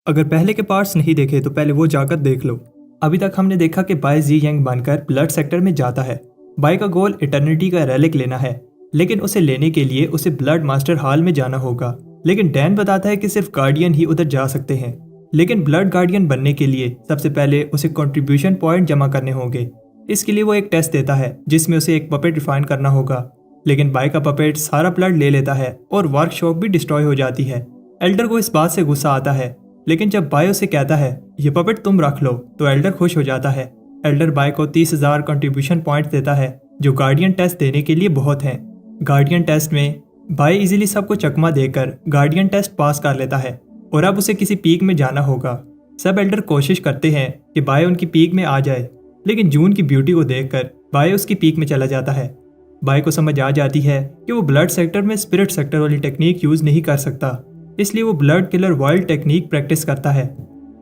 अगर पहले के पार्ट्स नहीं देखे तो पहले वो जाकर देख लो। अभी तक हमने देखा कि बाय जी यंग बनकर ब्लड सेक्टर में जाता है। बाय का गोल इटर्निटी का रेलिक लेना है, लेकिन उसे लेने के लिए उसे ब्लड मास्टर हॉल में जाना होगा। लेकिन डैन बताता है कि सिर्फ गार्डियन ही उधर जा सकते हैं। लेकिन ब्लड गार्डियन बनने के लिए सबसे पहले उसे कंट्रीब्यूशन पॉइंट जमा करने होंगे। इसके लिए वो एक टेस्ट देता है जिसमें उसे एक पपेट रिफाइन करना होगा। लेकिन बाय का पपेट सारा ब्लड ले लेता है और वर्कशॉप भी डिस्ट्रॉय हो जाती है। एल्डर को इस बात से गुस्सा आता है, लेकिन जब बाय उसे कहता है ये पपेट तुम रख लो तो एल्डर खुश हो जाता है। एल्डर बाय को 30,000 कंट्रीब्यूशन पॉइंट देता है जो गार्डियन टेस्ट देने के लिए बहुत हैं। गार्डियन टेस्ट में बाय इजीली सबको चकमा देकर गार्डियन टेस्ट पास कर लेता है और अब उसे किसी पीक में जाना होगा। सब एल्डर कोशिश करते हैं कि बाय उनकी पीक में आ जाए, लेकिन जून की ब्यूटी को देखकर बाय उसकी पीक में चला जाता है। बाय को समझ आ जाती है कि वो ब्लड सेक्टर में स्पिरिट सेक्टर वाली टेक्निक यूज नहीं कर सकता, इसलिए वो blood killer wild technique practice करता है।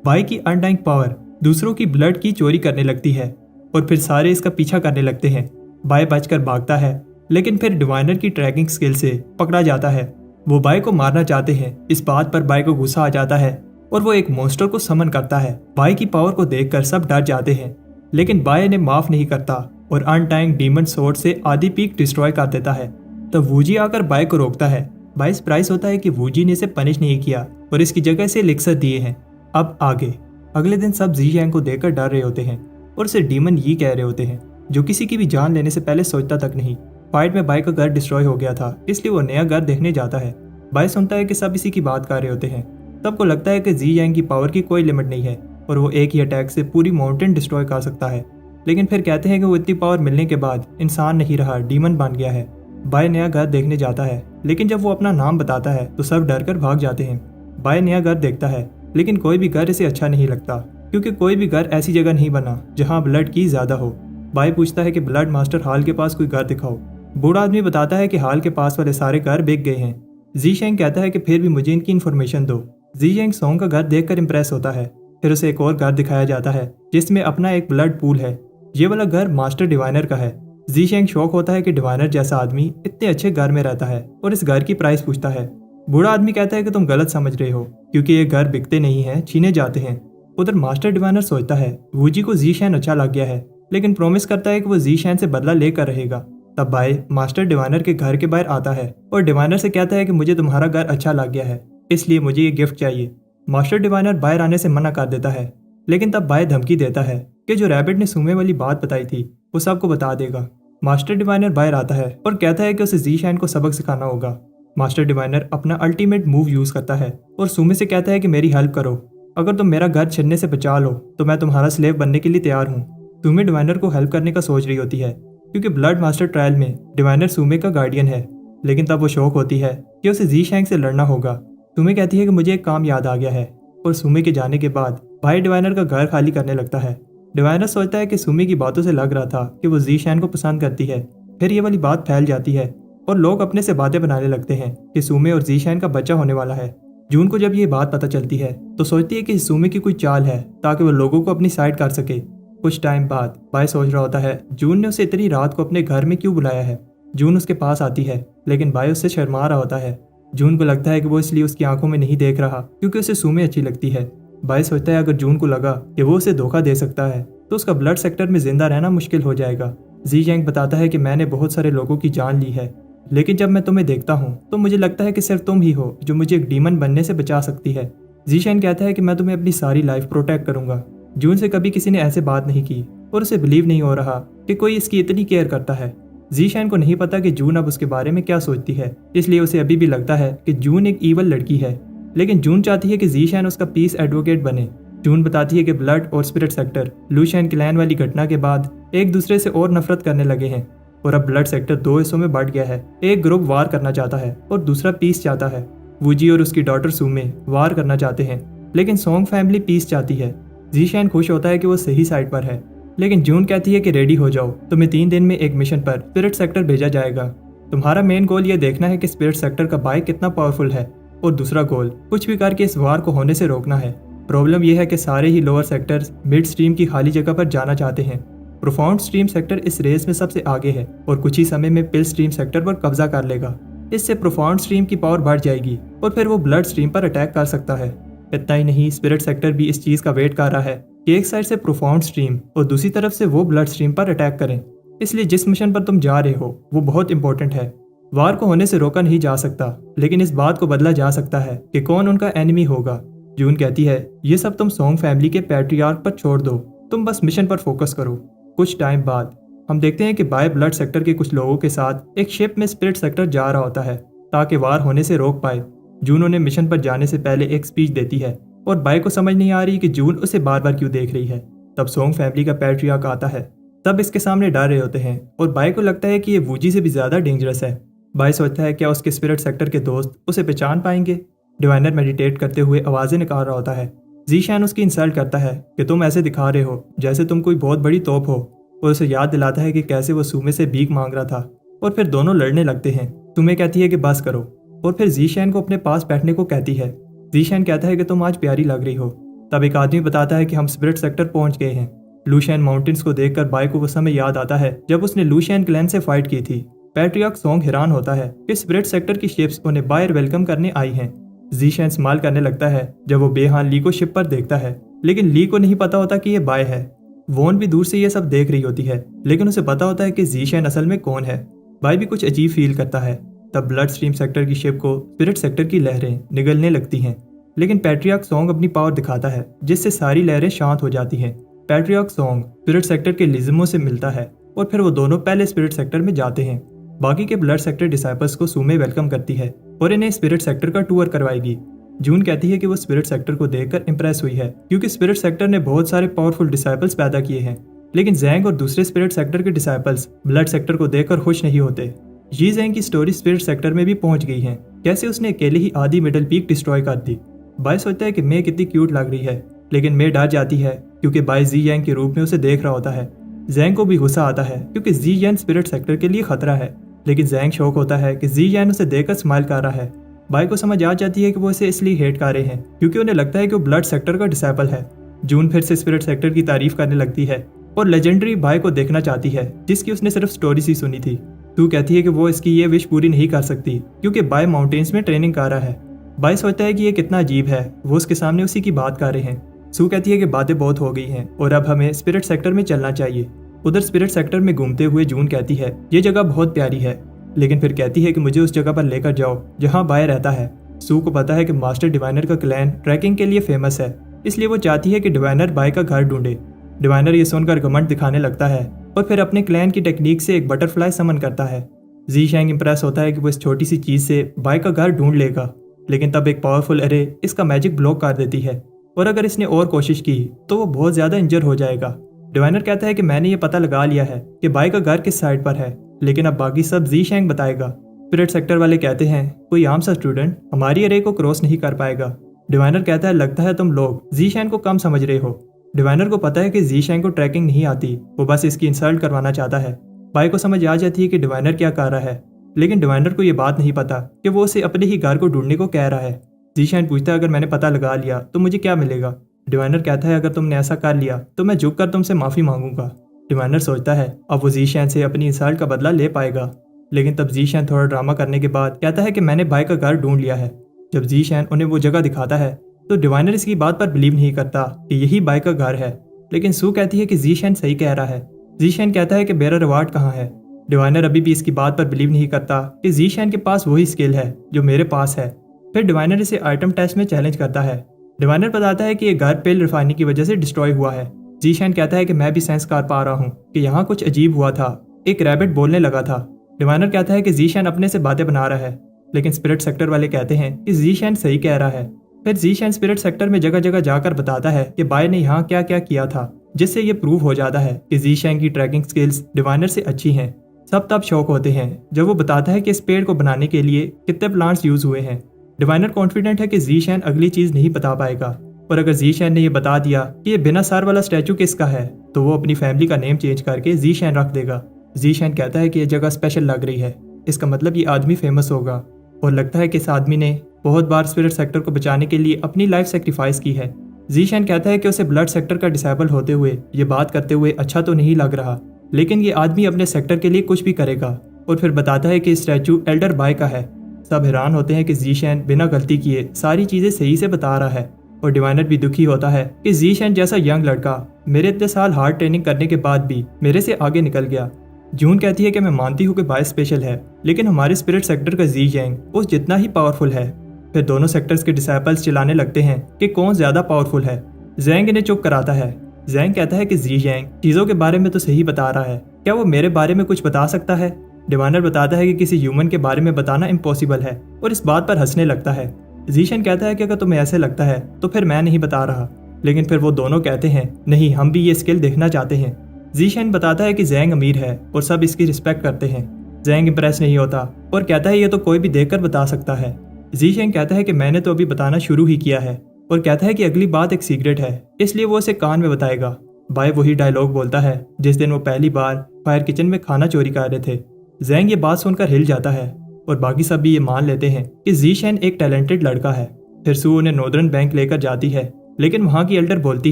बाय की अनडाइंग पावर दूसरों की ब्लड की चोरी करने लगती है और फिर सारे इसका पीछा करने लगते हैं। बाय बचकर भागता है, लेकिन फिर डिवाइनर की ट्रैकिंग स्किल से पकड़ा जाता है। वो बाय को मारना चाहते हैं। इस बात पर बाय को गुस्सा आ जाता है और वो एक मॉन्स्टर को समन करता है। बाय की पावर को देखकर सब डर जाते हैं, लेकिन बाय ने माफ नहीं करता और अनटाइंग डीमन सोर्ड से आधी पीक डिस्ट्रॉय कर देता है। तब वूजी आकर बाय को रोकता है। बाय सरप्राइज होता है कि वूजी ने इसे पनिश नहीं किया और इसकी जगह से एलिक्सर दिए हैं। अब आगे अगले दिन सब जी यांग को देखकर डर रहे होते हैं और उसे डीमन ये कह रहे होते हैं, जो किसी की भी जान लेने से पहले सोचता तक नहीं। फाइट में बाय का घर डिस्ट्रॉय हो गया था, इसलिए वो नया घर देखने जाता है। बाय सुनता है कि सब इसी की बात कर रहे होते हैं। तब को लगता है कि जी यांग की पावर की कोई लिमिट नहीं है और वो एक ही अटैक से पूरी माउंटेन डिस्ट्रॉय कर सकता है। लेकिन फिर कहते हैं कि वो इतनी पावर मिलने के बाद इंसान नहीं रहा, डीमन बन गया है। बाय नया घर देखने जाता है, लेकिन जब वो अपना नाम बताता है तो सब डर कर भाग जाते हैं। बाय नया घर देखता है, लेकिन कोई भी घर इसे अच्छा नहीं लगता, क्योंकि कोई भी घर ऐसी जगह नहीं बना जहाँ ब्लड की ज्यादा हो। बाय पूछता है कि ब्लड मास्टर हॉल के पास कोई घर दिखाओ। बूढ़ा आदमी बताता है कि हॉल के पास वाले सारे घर बिक गए हैं। जी शेंग कहता है कि फिर भी मुझे इनकी इन्फॉर्मेशन दो। जी शेंग सॉन्ग का घर देखकर इंप्रेस होता है। फिर उसे एक और घर दिखाया जाता है जिसमें अपना एक ब्लड पूल है। ये वाला घर मास्टर डिवाइनर का है। जी शेंग शौक होता है कि डिवाइनर जैसा आदमी इतने अच्छे घर में रहता है और इस घर की प्राइस पूछता है। बूढ़ा आदमी कहता है कि तुम गलत समझ रहे हो, क्योंकि ये घर बिकते नहीं हैं, छीने जाते हैं। उधर मास्टर डिवाइनर सोचता है वूजी को जी शैन अच्छा लग गया है, लेकिन प्रॉमिस करता है कि वो जी शैन से बदला लेकर रहेगा। तब बाय मास्टर डिवाइनर के घर के बाहर आता है और डिवाइनर से कहता है कि मुझे तुम्हारा घर अच्छा लग गया है, इसलिए मुझे ये गिफ्ट चाहिए। मास्टर डिवाइनर बाहर आने से मना कर देता है, लेकिन तब बाय धमकी देता है कि जो रैबिट ने सुमे वाली बात बताई थी वो सबको बता देगा। मास्टर डिवाइनर बाहर आता है और कहता है कि उसे जी शैन को सबक सिखाना होगा। मास्टर डिवाइनर अपना अल्टीमेट मूव यूज करता है और सुमे से कहता है कि मेरी हेल्प करो। अगर तुम मेरा घर छिनने से बचा लो तो मैं तुम्हारा स्लेव बनने के लिए तैयार हूँ। सुमे डिवाइनर को हेल्प करने का सोच रही होती है, क्योंकि ब्लड मास्टर ट्रायल में डिवाइनर सुमे का गार्डियन है। लेकिन तब वो शौक होती है कि उसे जी शैंग से लड़ना होगा। सुमे कहती है कि मुझे एक काम याद आ गया है, और सुमे के जाने के बाद भाई डिवाइनर का घर खाली करने लगता है। डिवाइनर सोचता है कि सुमी की बातों से लग रहा था कि वो जी शैन को पसंद करती है। फिर ये वाली बात फैल जाती है और लोग अपने से बातें बनाने लगते हैं कि सुमे और जी शैन का बच्चा होने वाला है। जून को जब ये बात पता चलती है तो सोचती है कि सुमे की कोई चाल है ताकि वो लोगों को अपनी साइड कर सके। कुछ टाइम बाद बाय सोच रहा होता है जून ने उसे इतनी रात को अपने घर में क्यों बुलाया है। जून उसके पास आती है, लेकिन बाय उससे शर्मा रहा होता है। जून को लगता है कि वो इसलिए उसकी आंखों में नहीं देख रहा क्योंकि उसे सुमे अच्छी लगती है। बाय सोचता है अगर जून को लगा कि वो उसे धोखा दे सकता है तो उसका ब्लड सेक्टर में जिंदा रहना मुश्किल हो जाएगा। जी यंग बताता है कि मैंने बहुत सारे लोगों की जान ली है, लेकिन जब मैं तुम्हें देखता हूँ तो मुझे लगता है कि सिर्फ तुम ही हो जो मुझे एक डीमन बनने से बचा सकती है। जी शैन कहता है कि मैं तुम्हें अपनी सारी लाइफ प्रोटेक्ट करूंगा। जून से कभी किसी ने ऐसे बात नहीं की और उसे बिलीव नहीं हो रहा कि कोई इसकी इतनी केयर करता है। जी शैन को नहीं पता कि जून अब उसके बारे में क्या सोचती है, इसलिए उसे अभी भी लगता है कि जून एक ईवल लड़की है। लेकिन जून चाहती है कि जी शैन उसका पीस एडवोकेट बने। जून बताती है कि ब्लड और स्पिरिट सेक्टर लूशियन क्लैन वाली घटना के बाद एक दूसरे से और नफरत करने लगे हैं और अब ब्लड सेक्टर 2 हिस्सों में बढ़ गया है। एक ग्रुप वार करना चाहता है और दूसरा पीस चाहता है। वूजी और उसकी डॉटर सुमे वार करना चाहते हैं, लेकिन सॉन्ग फैमिली पीस चाहती है। जी शैन खुश होता है कि वो सही साइड पर है, लेकिन जून कहती है कि रेडी हो जाओ, तुम्हें 3 दिन में एक मिशन पर स्पिरिट सेक्टर भेजा जाएगा। तुम्हारा मेन गोल ये देखना है कि स्पिरिट सेक्टर का बाइक कितना पावरफुल है, और दूसरा गोल कुछ भी करके इस वार को होने से रोकना है। प्रॉब्लम यह है कि सारे ही लोअर सेक्टर्स मिड स्ट्रीम की खाली जगह पर जाना चाहते हैं। प्रोफाउंड स्ट्रीम सेक्टर इस रेस में सबसे आगे है और कुछ ही समय में पिल स्ट्रीम सेक्टर पर कब्जा कर लेगा। इससे प्रोफाउंड स्ट्रीम की पावर बढ़ जाएगी और फिर वो ब्लड स्ट्रीम पर अटैक कर सकता है। इतना ही नहीं, स्पिरिट सेक्टर भी इस चीज़ का वेट कर रहा है कि एक साइड से प्रोफाउंड स्ट्रीम और दूसरी तरफ से वो ब्लड स्ट्रीम पर अटैक करें। इसलिए जिस मिशन पर तुम जा रहे हो वो बहुत इंपॉर्टेंट है। वार को होने से रोका नहीं जा सकता, लेकिन इस बात को बदला जा सकता है कि कौन उनका एनिमी होगा। जून कहती है, ये सब तुम सोंग फैमिली के पैट्रियार्क पर छोड़ दो, तुम बस मिशन पर फोकस करो। कुछ टाइम बाद हम देखते हैं कि बाय ब्लड सेक्टर के कुछ लोगों के साथ एक शिप में स्पिरिट सेक्टर जा रहा होता है ताकि वार होने से रोक पाए। जून उन्हें मिशन पर जाने से पहले एक स्पीच देती है और बाय को समझ नहीं आ रही कि जून उसे बार बार क्यों देख रही है। तब सोंग फैमिली का पैट्रियार्क आता है, तब इसके सामने डर रहे होते हैं और बाय को लगता है कि ये वूजी से भी ज्यादा डेंजरस है। बाय सोचता है क्या उसके स्पिरिट सेक्टर के दोस्त उसे पहचान पाएंगे। डिवाइनर मेडिटेट करते हुए आवाजें निकाल रहा होता है। जीशैन उसकी इंसल्ट करता है कि तुम ऐसे दिखा रहे हो जैसे तुम कोई बहुत बड़ी तोप हो, और उसे याद दिलाता है कि कैसे वो सूमे से भीख मांग रहा था। और फिर दोनों लड़ने लगते हैं। तुम्हें कहती है कि बस करो, और फिर जीशैन को अपने पास बैठने को कहती है। जीशैन कहता है कि तुम आज प्यारी लग रही हो। तब एक आदमी बताता है कि हम स्पिरिट सेक्टर पहुंच गए हैं। लूशियन माउंटेन्स को देखकर बाय को वो समय याद आता है जब उसने लूशियन क्लैन से फाइट की थी। पैट्रियार्क सोंग हैरान होता है कि स्पिरिट सेक्टर की शिप्स उन्हें बायर वेलकम करने आई हैं। जीशैन स्माइल करने लगता है जब वो बेहान ली को शिप पर देखता है, लेकिन ली को नहीं पता होता कि ये बाय है। वोन भी दूर से ये सब देख रही होती है, लेकिन उसे पता होता है कि जीशैन असल में कौन है। बाय भी कुछ अजीब फील करता है। तब ब्लड स्ट्रीम सेक्टर की शिप को स्पिरिट सेक्टर की लहरें निगलने लगती हैं, लेकिन पैट्रियार्क सोंग अपनी पावर दिखाता है जिससे सारी लहरें शांत हो जाती हैं। पैट्रियार्क सोंग स्पिरिट सेक्टर के लिज्मो से मिलता है और फिर वो दोनों पहले स्पिरिट सेक्टर में जाते हैं। बाकी के ब्लड सेक्टर डिसाइपल्स को सूमे वेलकम करती है और इन्हें स्पिरिट सेक्टर का टूर करवाएगी। जून कहती है कि वो स्पिरिट सेक्टर को देखकर इंप्रेस हुई है क्योंकि स्पिरिट सेक्टर ने बहुत सारे पावरफुल डिसाइपल्स पैदा किए हैं, लेकिन जैंग और दूसरे स्पिरिट सेक्टर के डिसाइपल्स ब्लड सेक्टर को देखकर खुश नहीं होते। जी जैंग की स्टोरी स्पिरिट सेक्टर में भी पहुंच गई है, कैसे उसने अकेले ही आधी मिडल पीक डिस्ट्रॉय कर दी। बाय सोचता है कि मे कितनी क्यूट लग रही है, लेकिन मे डर जाती है क्योंकि बाय जी जैंग के रूप में उसे देख रहा होता है। जैंग को भी गुस्सा आता है क्योंकि जी जैन स्पिरिट सेक्टर के लिए खतरा है, लेकिन जैंग शौक होता है कि जी जैन उसे देखकर स्माइल कर रहा है। बाय को समझ आ जाती है कि वो इसे इसलिए हेट कर रहे हैं क्योंकि उन्हें लगता है कि वो ब्लड सेक्टर का डिसाइपल है। जून फिर से स्पिरिट सेक्टर की तारीफ करने लगती है और लेजेंडरी बाय को देखना चाहती है जिसकी उसने सिर्फ स्टोरी सी सुनी थी। तू कहती है कि वो इसकी ये विश पूरी नहीं कर सकती क्योंकि बाय माउंटेन्स में ट्रेनिंग कर रहा है। बाय सोचता है कि ये कितना अजीब है, वो उसके सामने उसी की बात कर रहे हैं। सू कहती है कि बातें बहुत हो गई हैं और अब हमें स्पिरिट सेक्टर में चलना चाहिए। उधर स्पिरिट सेक्टर में घूमते हुए जून कहती है ये जगह बहुत प्यारी है, लेकिन फिर कहती है कि मुझे उस जगह पर लेकर जाओ जहाँ बाय रहता है। सू को पता है कि मास्टर डिवाइनर का क्लैन ट्रैकिंग के लिए फेमस है, इसलिए वो चाहती है कि डिवाइनर बाय का घर ढूंढे। डिवाइनर ये सुनकर घमंड दिखाने लगता है और फिर अपने क्लैन की टेक्निक से एक बटरफ्लाई समन करता है। जी शैंग इंप्रेस होता है कि वो इस छोटी सी चीज से बाय का घर ढूंढ लेगा, लेकिन तब एक पावरफुल एरे इसका मैजिक ब्लॉक कर देती है और अगर इसने और कोशिश की तो वो बहुत ज्यादा इंजर हो जाएगा। डिवाइनर कहता है कि मैंने ये पता लगा लिया है कि बाय का घर किस साइड पर है, लेकिन अब बाकी सब जी शैंग बताएगा। स्पिरिट सेक्टर वाले कहते हैं कोई आम सा स्टूडेंट हमारी एरे को क्रॉस नहीं कर पाएगा। डिवाइनर कहता है लगता है तुम लोग जी शैंग को कम समझ रहे हो। डिवाइनर को पता है कि जी शैंग को ट्रैकिंग नहीं आती, वो बस इसकी इंसल्ट करवाना चाहता है। बाय को समझ आ जाती है कि डिवाइनर क्या कर रहा है, लेकिन डिवाइनर को ये बात नहीं पता कि वो उसे अपने ही घर को ढूंढने को कह रहा है। जी शैंग पूछता है अगर मैंने पता लगा लिया तो मुझे क्या मिलेगा। डिवाइनर कहता है अगर तुमने ऐसा कर लिया तो मैं झुककर तुमसे माफी मांगूंगा। डिवाइनर सोचता है अब वो जी शैंग से अपनी इंसल्ट का बदला ले पाएगा, लेकिन तब जी शैन थोड़ा ड्रामा करने के बाद कहता है कि मैंने बाय का घर ढूंढ लिया है। जब जी शैन उन्हें वो जगह दिखाता है तो डिवाइनर इसकी बात पर बिलीव नहीं करता कि यही बाय का घर है, लेकिन सू कहती है कि जी शैन सही कह रहा है। जी शैन कहता है कि मेरा रिवार्ड कहाँ है। डिवाइनर अभी भी इसकी बात पर बिलीव नहीं करता कि जी शैन के पास वही स्किल है जो मेरे पास है। फिर डिवाइनर इसे आइटम टेस्ट में चैलेंज करता है। डिवाइनर बताता है कि ये घर पेल रिफाइनिंग की वजह से डिस्ट्रॉय हुआ है। जी शैन कहता है कि मैं भी सेंस कर पा रहा हूँ कि यहाँ कुछ अजीब हुआ था, एक रैबिट बोलने लगा था। डिवाइनर कहता है कि जी शैन अपने से बातें बना रहा है, लेकिन स्पिरिट सेक्टर वाले कहते हैं कि जी शैन सही कह रहा है। फिर जी शैन स्पिरिट सेक्टर में जगह जगह जाकर बताता है कि बाय ने यहाँ क्या क्या किया था, जिससे ये प्रूव हो जाता है कि जी शैन की ट्रैकिंग स्किल्स डिवाइनर से अच्छी हैं। सब तब शौक होते हैं जब वो बताता है कि इस पेड़ को बनाने के लिए कितने प्लांट्स यूज हुए हैं। डिवाइनर कॉन्फिडेंट है कि जी शैन अगली चीज नहीं बता पाएगा, और अगर जी शैन ने यह बता दिया कि ये बिना सर वाला स्टैचू किसका है तो वो अपनी फैमिली का नेम चेंज करके जी शैन रख देगा। जी शैन कहता है कि यह जगह स्पेशल लग रही है, इसका मतलब ये आदमी फेमस होगा, और लगता है कि इस आदमी ने बहुत बार स्पिरिट सेक्टर को बचाने के लिए अपनी लाइफ सेक्रीफाइस की है। जी शैन कहता है कि उसे ब्लड सेक्टर का डिसेबल होते हुए ये बात करते हुए अच्छा तो नहीं लग रहा, लेकिन ये आदमी अपने सेक्टर के लिए कुछ भी करेगा, और फिर बताता है कि स्टैचू एल्डर बाय का है। सब हैरान होते हैं कि जी शैन बिना गलती किए सारी चीजें सही से बता रहा है। और डिवाइनर भी दुखी होता है कि जीशेन जैसा यंग लड़का मेरे इतने साल हार्ड ट्रेनिंग करने के बाद भी मेरे से आगे निकल गया। जून कहती है कि मैं मानती हूँ कि बाय स्पेशल है, लेकिन हमारे स्पिरिट सेक्टर का जी यंग उस जितना ही पावरफुल है। फिर दोनों सेक्टर्स के डिसाइपल्स चिल्लाने लगते हैं कि कौन ज्यादा पावरफुल है। जैंग इन्हें चुप कराता है। जैंग कहता है कि जी यंग चीजों के बारे में तो सही बता रहा है, क्या वो मेरे बारे में कुछ बता सकता है। डिवाइनर बताता है कि किसी ह्यूमन के बारे में बताना इम्पॉसिबल है और इस बात पर हंसने लगता है। जीशन कहता है कि अगर तुम्हें ऐसे लगता है तो फिर मैं नहीं बता रहा, लेकिन फिर वो दोनों कहते हैं नहीं, हम भी ये स्किल देखना चाहते हैं। जीशन बताता है कि जैंग अमीर है और सब इसकी रिस्पेक्ट करते हैं। जैंग इंप्रेस नहीं होता और कहता है ये तो कोई भी देखकर बता सकता है। जीशन कहता है कि मैंने तो अभी बताना शुरू ही किया है और कहता है कि अगली बात एक सीक्रेट है, इसलिए वो उसे कान में बताएगा। बाय वही डायलॉग बोलता है जिस दिन वो पहली बार फायर किचन में खाना चोरी कर रहे थे। जैंग ये बात सुनकर हिल जाता है और बाकी सब भी ये मान लेते हैं कि जीशन एक टैलेंटेड लड़का है। फिर सू उन्हें नॉर्दर्न बैंक लेकर जाती है, लेकिन वहाँ की एल्डर बोलती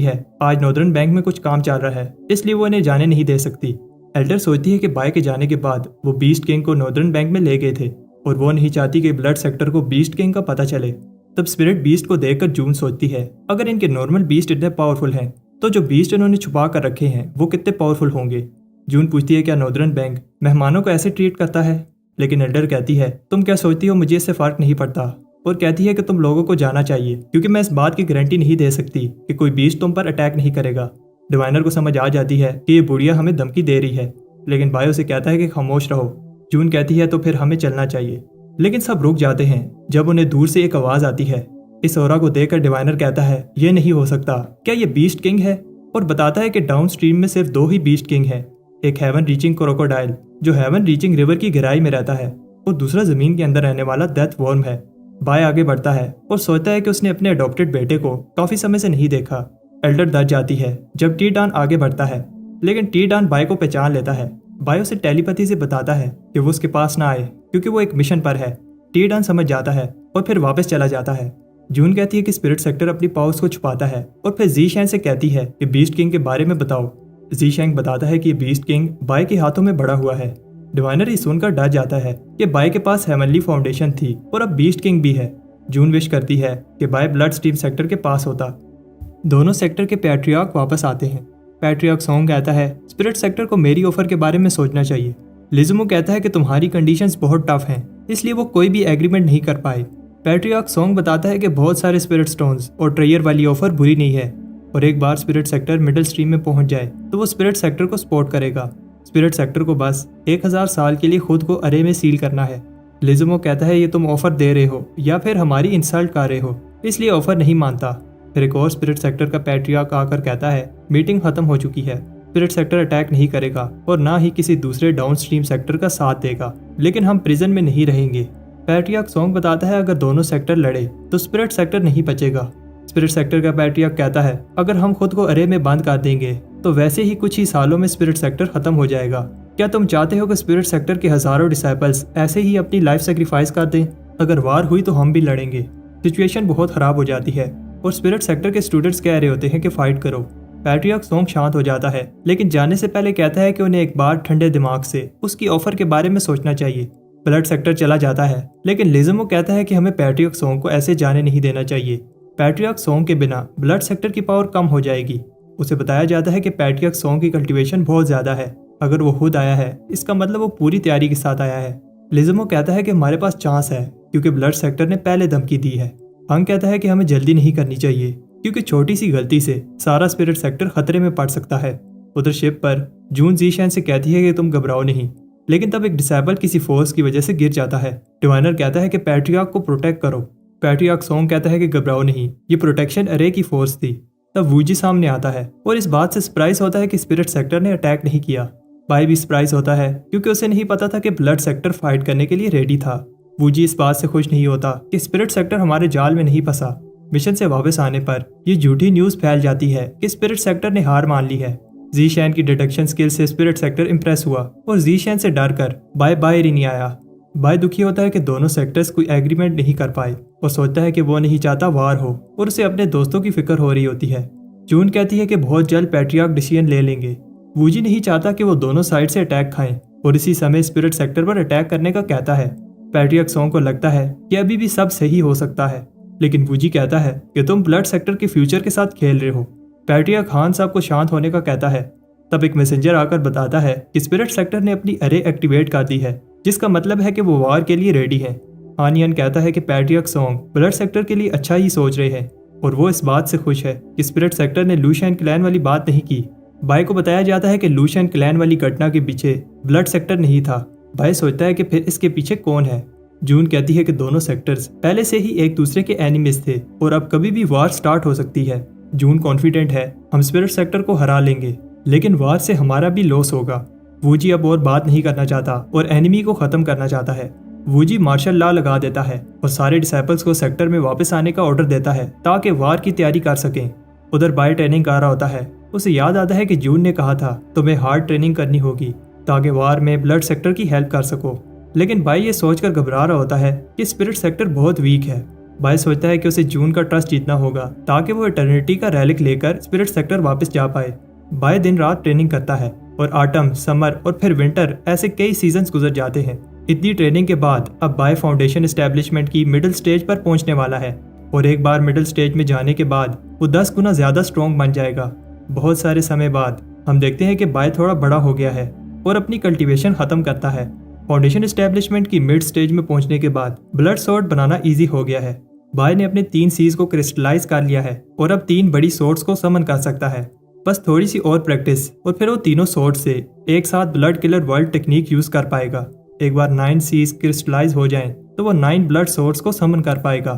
है आज नॉर्दर्न बैंक में कुछ काम चल रहा है, इसलिए वो इन्हें जाने नहीं दे सकती। एल्डर सोचती है कि बाय के जाने के बाद वो बीस्ट किंग को नॉर्दर्न बैंक में ले गए थे और वो नहीं चाहती कि ब्लड सेक्टर को बीस्ट किंग का पता चले। तब स्पिरिट बीस्ट को देखकर जून सोचती है अगर इनके नॉर्मल बीस्ट इतने पावरफुल हैं तो जो बीस्ट इन्होंने छुपा कर रखे हैं वो कितने पावरफुल होंगे। जून पूछती है क्या नॉर्दर्न बैंक मेहमानों को ऐसे ट्रीट करता है, लेकिन एल्डर कहती है तुम क्या सोचती हो, मुझे इससे फर्क नहीं पड़ता, और कहती है कि तुम लोगों को जाना चाहिए क्योंकि मैं इस बात की गारंटी नहीं दे सकती कि कोई बीस्ट तुम पर अटैक नहीं करेगा। डिवाइनर को समझ आ जाती है कि ये बुढ़िया हमें धमकी दे रही है, लेकिन बायो से कहता है कि खामोश रहो। जून कहती है तो फिर हमें चलना चाहिए, लेकिन सब रुक जाते हैं जब उन्हें दूर से एक आवाज आती है। इस ऑरा को देखकर डिवाइनर कहता है ये नहीं हो सकता, क्या ये बीस्ट किंग है, और बताता है कि डाउन स्ट्रीम में सिर्फ 2 ही बीस्ट किंग है, एक हेवन रीचिंग क्रोकोडाइल जो हेवन रीचिंग रिवर की गहराई में रहता है और दूसरा जमीन के अंदर रहने वाला डेथ वॉर्म है। बाय आगे बढ़ता है और सोचता है कि उसने अपने अडॉप्टेड बेटे को काफी समय से नहीं देखा। एल्डर दर्ज जाती है जब टी डान आगे बढ़ता है, लेकिन टी डान बाय को पहचान लेता है। बाय उसे टेलीपैथी से बताता है कि वो उसके पास ना आए क्योंकि वो एक मिशन पर है। टी डान समझ जाता है और फिर वापस चला जाता है। जून कहती है कि स्पिरिट सेक्टर अपनी पावर्स को छुपाता है और फिर जी शैंग से कहती है कि बीस्ट किंग के बारे में बताओ। जी शैंग बताता है कि बीस्ट किंग बाय के हाथों में बड़ा हुआ है। डिवाइनर ये सुनकर डर जाता है कि बाय के पास हेवनली फाउंडेशन थी और अब बीस्ट किंग भी है। जून विश करती है कि बाय ब्लड स्ट्रीम सेक्टर के पास होता। दोनों सेक्टर के पैट्रियार्क वापस आते हैं। पैट्रियार्क सॉन्ग कहता है स्पिरिट सेक्टर को मेरी ऑफर के बारे में सोचना चाहिए। लिजुमो कहता है कि तुम्हारी कंडीशंस बहुत टफ हैं, इसलिए वो कोई भी एग्रीमेंट नहीं कर पाए। पैट्रियार्क सॉन्ग बताता है कि बहुत सारे स्पिरिट स्टोन्स और ट्रेयर वाली ऑफर बुरी नहीं है, और एक बार स्पिरिट सेक्टर मिडिल स्ट्रीम में पहुंच जाए तो वो स्पिरिट सेक्टर को सपोर्ट करेगा। स्पिरिट सेक्टर को बस 1000 साल के लिए खुद को अरे में सील करना है। लिजुमो कहता है ये तुम ऑफर दे रहे हो या फिर हमारी इंसल्ट कर रहे हो, इसलिए ऑफर नहीं मानता। फिर एक और स्पिरिट सेक्टर का पैट्रियार्क आकर कहता है मीटिंग खत्म हो चुकी है, स्पिरिट सेक्टर अटैक नहीं करेगा और ना ही किसी दूसरे डाउन स्ट्रीम सेक्टर का साथ देगा, लेकिन हम प्रिजन में नहीं रहेंगे। पैट्रियार्क सॉन्ग बताता है अगर दोनों सेक्टर लड़े तो स्पिरिट सेक्टर नहीं बचेगा। स्पिरिट सेक्टर का पैट्रियार्क कहता है अगर हम खुद को अरे में बंद कर देंगे तो वैसे ही कुछ ही सालों में स्पिरिट सेक्टर खत्म हो जाएगा। क्या तुम चाहते हो कि स्पिरिट सेक्टर के हजारों डिसाइपल्स ऐसे ही अपनी लाइफ सेक्रीफाइस कर दें? अगर वार हुई तो हम भी लड़ेंगे। सिचुएशन बहुत खराब हो जाती है और स्पिरिट सेक्टर के स्टूडेंट्स कह रहे होते हैं कि फाइट करो। पैट्रियार्क सॉन्ग शांत हो जाता है, लेकिन जाने से पहले कहता है कि उन्हें एक बार ठंडे दिमाग से उसकी ऑफर के बारे में सोचना चाहिए। ब्लड सेक्टर चला जाता है, लेकिन लिजुमो कहता है कि हमें पैट्रियार्क सॉन्ग को ऐसे जाने नहीं देना चाहिए। पैट्रियार्क सॉन्ग के बिना ब्लड सेक्टर की पावर कम हो जाएगी। उसे बताया जाता है कि पैट्रियार्क सॉन्ग की कल्टीवेशन बहुत ज्यादा है, अगर वो खुद आया है इसका मतलब वो पूरी तैयारी के साथ आया है। लिजुमो कहता है कि हमारे पास चांस है क्योंकि ब्लड सेक्टर ने पहले धमकी दी है। हंग कहता है कि हमें जल्दी नहीं करनी चाहिए क्योंकि छोटी सी गलती से सारा स्पिरिट सेक्टर खतरे में पड़ सकता है। उधर शिप पर जून जीशैन से कहती है कि तुम घबराओ नहीं, लेकिन तब एक डिसेबल किसी फोर्स की वजह से गिर जाता है। डिवाइनर कहता है कि पैट्रियार्क को प्रोटेक्ट करो। पैट्रियार्क सॉन्ग कहता है कि घबराओ नहीं, ये प्रोटेक्शन अरे की फोर्स थी। तब वूजी सामने आता है और इस बात से सरप्राइज होता है कि स्पिरिट सेक्टर ने अटैक नहीं किया। बाय भी सरप्राइज होता है क्योंकि उसे नहीं पता था कि ब्लड सेक्टर फाइट करने के लिए रेडी था। वूजी इस बात से खुश नहीं होता कि स्पिरिट सेक्टर हमारे जाल में नहीं फंसा। मिशन से वापस आने पर ये झूठी न्यूज फैल जाती है कि स्पिरिट सेक्टर ने हार मान ली है। जीशैन की डिटेक्शन स्किल से स्पिरिट सेक्टर इंप्रेस हुआ और जीशैन से डर कर बाय बाहर ही नहीं आया। बाय दुखी होता है कि दोनों सेक्टर्स कोई एग्रीमेंट नहीं कर पाए और सोचता है कि वो नहीं चाहता वार हो और उसे अपने दोस्तों की फिक्र हो रही होती है। जून कहती है कि बहुत जल्द पैट्रियार्क डिसीजन ले लेंगे। वूजी नहीं चाहता कि वो दोनों साइड से अटैक खाएं और इसी समय स्पिरिट सेक्टर पर अटैक करने का कहता है। पैट्रियार्क सॉन्ग को लगता है कि अभी भी सब सही हो सकता है। लेकिन वूजी कहता है कि तुम ब्लड सेक्टर के फ्यूचर के साथ खेल रहे हो। पैट्रिया खान साहब को शांत होने का कहता है। तब एक मैसेंजर आकर बताता है कि स्पिरिट सेक्टर ने अपनी अरे एक्टिवेट कर दी है, जिसका मतलब है कि वो वार के लिए रेडी है। आनियन कहता है कि पैट्रिया सॉन्ग ब्लड सेक्टर के लिए अच्छा ही सोच रहे हैं और वो इस बात से खुश है कि स्पिरिट सेक्टर ने लूशियन क्लैन वाली बात नहीं की। बाय को बताया जाता है कि लूशियन क्लैन वाली घटना के पीछे ब्लड सेक्टर नहीं था। बाय सोचता है कि फिर इसके पीछे कौन है। जून कहती है कि दोनों सेक्टर्स पहले से ही एक दूसरे के एनिमीज थे और अब कभी भी वार स्टार्ट हो सकती है। जून कॉन्फिडेंट है हम स्पिरिट सेक्टर को हरा लेंगे, लेकिन वार से हमारा भी लॉस होगा। वूजी अब और बात नहीं करना चाहता और एनिमी को खत्म करना चाहता है। वूजी मार्शल लॉ लगा देता है और सारे डिसाइपल्स को सेक्टर में वापस आने का ऑर्डर देता है ताकि वार की तैयारी कर सकें। उधर बाय ट्रेनिंग कर रहा होता है। उसे याद आता है कि जून ने कहा था तुम्हें हार्ड ट्रेनिंग करनी होगी ताकि वार में ब्लड सेक्टर की हेल्प कर सको। लेकिन बाय ये सोचकर घबरा रहा होता है कि स्पिरिट सेक्टर बहुत वीक है। बाय सोचता है कि उसे जून का ट्रस्ट जीतना होगा ताकि वो इटर्निटी का रैलिक लेकर स्पिरिट सेक्टर वापस जा पाए। बाय दिन रात ट्रेनिंग करता है और ऑटम, समर और फिर विंटर ऐसे कई सीजन्स गुजर जाते हैं। इतनी ट्रेनिंग के बाद अब बाय फाउंडेशन एस्टेब्लिशमेंट की मिडिल स्टेज पर पहुंचने वाला है और एक बार मिडिल स्टेज में जाने के बाद वो 10 गुना ज्यादा स्ट्रॉन्ग बन जाएगा। बहुत सारे समय बाद हम देखते हैं कि बाय थोड़ा बड़ा हो गया है और अपनी कल्टीवेशन खत्म करता है। फाउंडेशन एस्टेब्लिशमेंट की मिड स्टेज में पहुंचने के बाद ब्लड स्वॉर्ड बनाना ईजी हो गया है। बाय ने अपने 3 सीज को क्रिस्टलाइज कर लिया है और अब 3 बड़ी स्वॉर्ड्स को समन कर सकता है। बस थोड़ी सी और प्रैक्टिस और फिर वो तीनों स्वॉर्ड से एक साथ blood killer world technique use कर पाएगा। एक बार 9 सीज क्रिस्टलाइज हो जाएं तो वो 9 ब्लड स्वॉर्ड्स को समन कर पाएगा।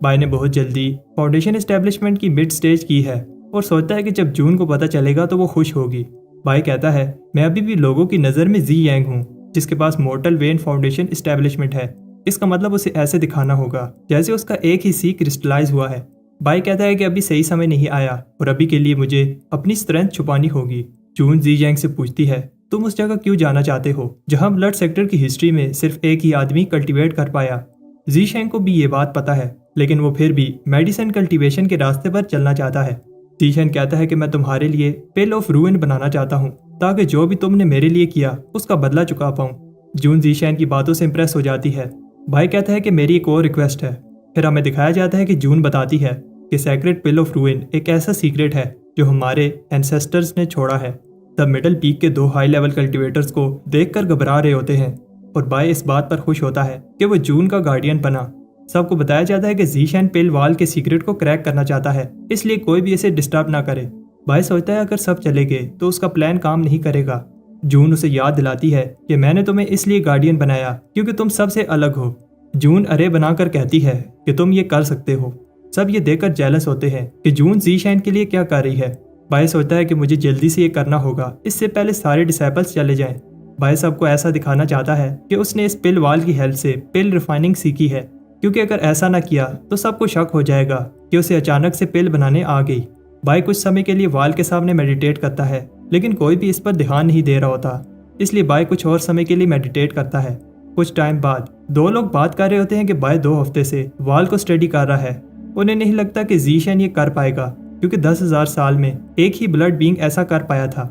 बाय ने बहुत जल्दी फाउंडेशन एस्टेब्लिशमेंट की मिड स्टेज की है और सोचता है कि जब जून को पता चलेगा तो वो खुश होगी। बाय कहता है मैं अभी भी लोगों की नज़र में जी यांग हूँ जिसके पास मॉर्टल वेन फाउंडेशन एस्टेब्लिशमेंट है। इसका मतलब उसे ऐसे दिखाना होगा जैसे उसका एक ही सी क्रिस्टलाइज हुआ है। बाय कहता है कि अभी सही समय नहीं आया और अभी के लिए मुझे अपनी स्ट्रेंथ छुपानी होगी। जून जी यांग से पूछती है तुम उस जगह क्यों जाना चाहते हो जहां ब्लड सेक्टर की हिस्ट्री में सिर्फ एक ही आदमी कल्टीवेट कर पाया। जी शेंग को भी ये बात पता है, लेकिन वो फिर भी मेडिसिन कल्टीवेशन के रास्ते पर चलना चाहता है। जी शेंग कहता है कि मैं तुम्हारे लिए पेल ऑफ रूइन बनाना चाहता हूँ ताकि जो भी तुमने मेरे लिए किया उसका बदला चुका पाऊँ। जून जी शेंग की बातों से इंप्रेस हो जाती है। भाई कहता है कि मेरी एक और रिक्वेस्ट है। फिर हमें दिखाया जाता है कि जून बताती है कि सेक्रेट पिल ऑफ रूइन एक ऐसा सीक्रेट है जो हमारे एंसेस्टर्स ने छोड़ा है। तब मिडल पीक के 2 हाई लेवल कल्टीवेटर्स को देखकर घबरा रहे होते हैं और बाय इस बात पर खुश होता है कि वो जून का गार्डियन बना। सबको बताया जाता है कि ज़ीशेन पिल वाल के सीक्रेट को क्रैक करना चाहता है, इसलिए कोई भी इसे डिस्टर्ब ना करे। बाय सोचता है अगर सब चले गए तो उसका प्लान काम नहीं करेगा। जून उसे याद दिलाती है कि मैंने तुम्हें इसलिए गार्डियन बनाया क्योंकि तुम सबसे अलग हो। जून अरे बनाकर कहती है कि तुम ये कर सकते हो। सब ये देखकर जेलस होते हैं कि जून ज़ीशेन के लिए क्या कर रही है। बाय सोचता है कि मुझे जल्दी से ये करना होगा, इससे पहले सारे डिसाइपल्स चले जाएं। बाय सबको ऐसा दिखाना चाहता है कि उसने इस पिल वाल की हेल्प से पिल रिफाइनिंग सीखी है, क्योंकि अगर ऐसा ना किया तो सबको शक हो जाएगा कि उसे अचानक से पिल बनाने आ गई। बाय कुछ समय के लिए वाल के सामने मेडिटेट करता है, लेकिन कोई भी इस पर ध्यान नहीं दे रहा होता, इसलिए बाय कुछ और समय के लिए मेडिटेट करता है। कुछ टाइम बाद 2 लोग बात कर रहे होते हैं कि बाय 2 हफ्ते से वाल को स्टडी कर रहा है। उन्हें नहीं लगता कि ज़ीशेन ये कर पाएगा, क्योंकि 10,000 साल में एक ही ब्लड बीइंग ऐसा कर पाया था।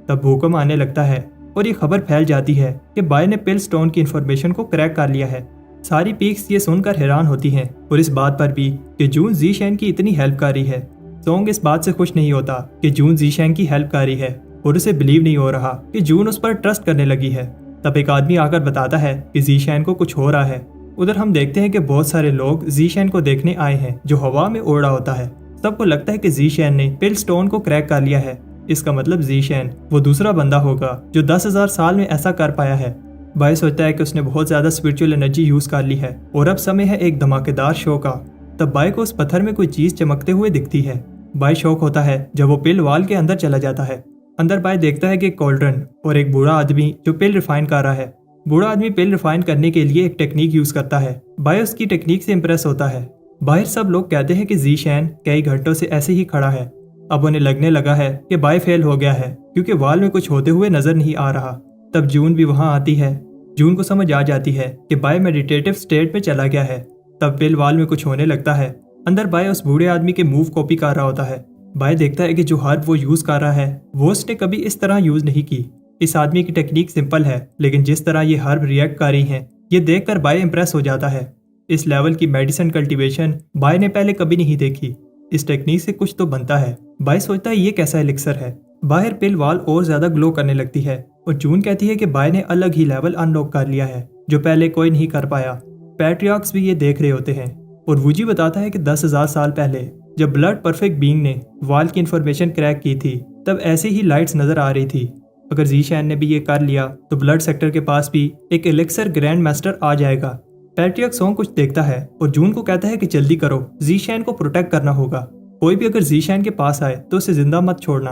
तब भूकंप आने लगता है और ये खबर फैल जाती है कि बाय ने पिल स्टोन की इन्फॉर्मेशन को क्रैक कर लिया है। सारी पीक्स ये सुनकर हैरान होती हैं और इस बात पर भी कि जून ज़ीशेन की इतनी हेल्प कर रही है। सोंग इस बात से खुश नहीं होता कि जून ज़ीशेन की हेल्प कर रही है और उसे बिलीव नहीं हो रहा कि जून उस पर ट्रस्ट करने लगी है। तब एक आदमी आकर बताता है कि ज़ीशेन को कुछ हो रहा है। उधर हम देखते हैं कि बहुत सारे लोग ज़ीशेन को देखने आए हैं जो हवा में उड़ रहा होता है। सबको लगता है कि ज़ीशेन ने पिल स्टोन को क्रैक कर लिया है। इसका मतलब ज़ीशेन वो दूसरा बंदा होगा जो 10,000 साल में ऐसा कर पाया है। बाय सोचता है कि उसने बहुत ज्यादा स्पिरिचुअल एनर्जी यूज कर ली है और अब समय है एक धमाकेदार शो का। तब बाय को उस पत्थर में कोई चीज चमकते हुए दिखती है। बाय शॉक होता है जब वो पिल वाल के अंदर चला जाता है। अंदर बाय देखता है कि एक कॉल्ड्रन और एक बूढ़ा आदमी जो पिल रिफाइन कर रहा है। बूढ़ा आदमी पिल रिफाइन करने के लिए एक टेक्निक यूज करता है। बाय उसकी टेक्निक से इंप्रेस होता है। बाहर सब लोग कहते हैं कि ज़ीशेन कई घंटों से ऐसे ही खड़ा है। अब उन्हें लगने लगा है कि बाय फेल हो गया है क्योंकि वाल में कुछ होते हुए नजर नहीं आ रहा। तब जून भी वहां आती है। जून को समझ आ जाती है कि बाय मेडिटेटिव स्टेट में चला गया है। तब पिल वाल में कुछ होने लगता है। अंदर बाय उस बूढ़े आदमी के मूव कॉपी कर रहा होता है। बाय देखता है कि जो हर्ब वो यूज कर रहा है वो उसने कभी इस तरह यूज नहीं की। इस आदमी की टेक्निक सिंपल है, लेकिन जिस तरह ये हर्ब रिएक्ट कर रही है ये देखकर बाय इंप्रेस हो जाता है। इस लेवल की मेडिसिन कल्टीवेशन बाय ने पहले कभी नहीं देखी। इस टेक्निक से कुछ तो बनता है। बाय सोचता है ये कैसा एलिक्सर है। बाहर पिल वाल और ज्यादा ग्लो करने लगती है और जून कहती है कि बाय ने अलग ही लेवल अनलॉक कर लिया है जो पहले कोई नहीं कर पाया। पैट्रियार्क्स भी ये देख रहे होते हैं और वूजी बताता है कि 10,000 साल पहले जब ब्लड परफेक्ट बीइंग ने वाल की इंफॉर्मेशन क्रैक की थी तब ऐसे ही लाइट्स नजर आ रही थी। अगर जीशैन ने भी ये कर लिया तो ब्लड सेक्टर के पास भी एक एलिक्सर ग्रैंड मास्टर आ जाएगा। पैट्रियक सोंग कुछ देखता है और जून को कहता है कि जल्दी करो, जीशैन को प्रोटेक्ट करना होगा। कोई भी अगर जीशैन के पास आए तो उसे जिंदा मत छोड़ना।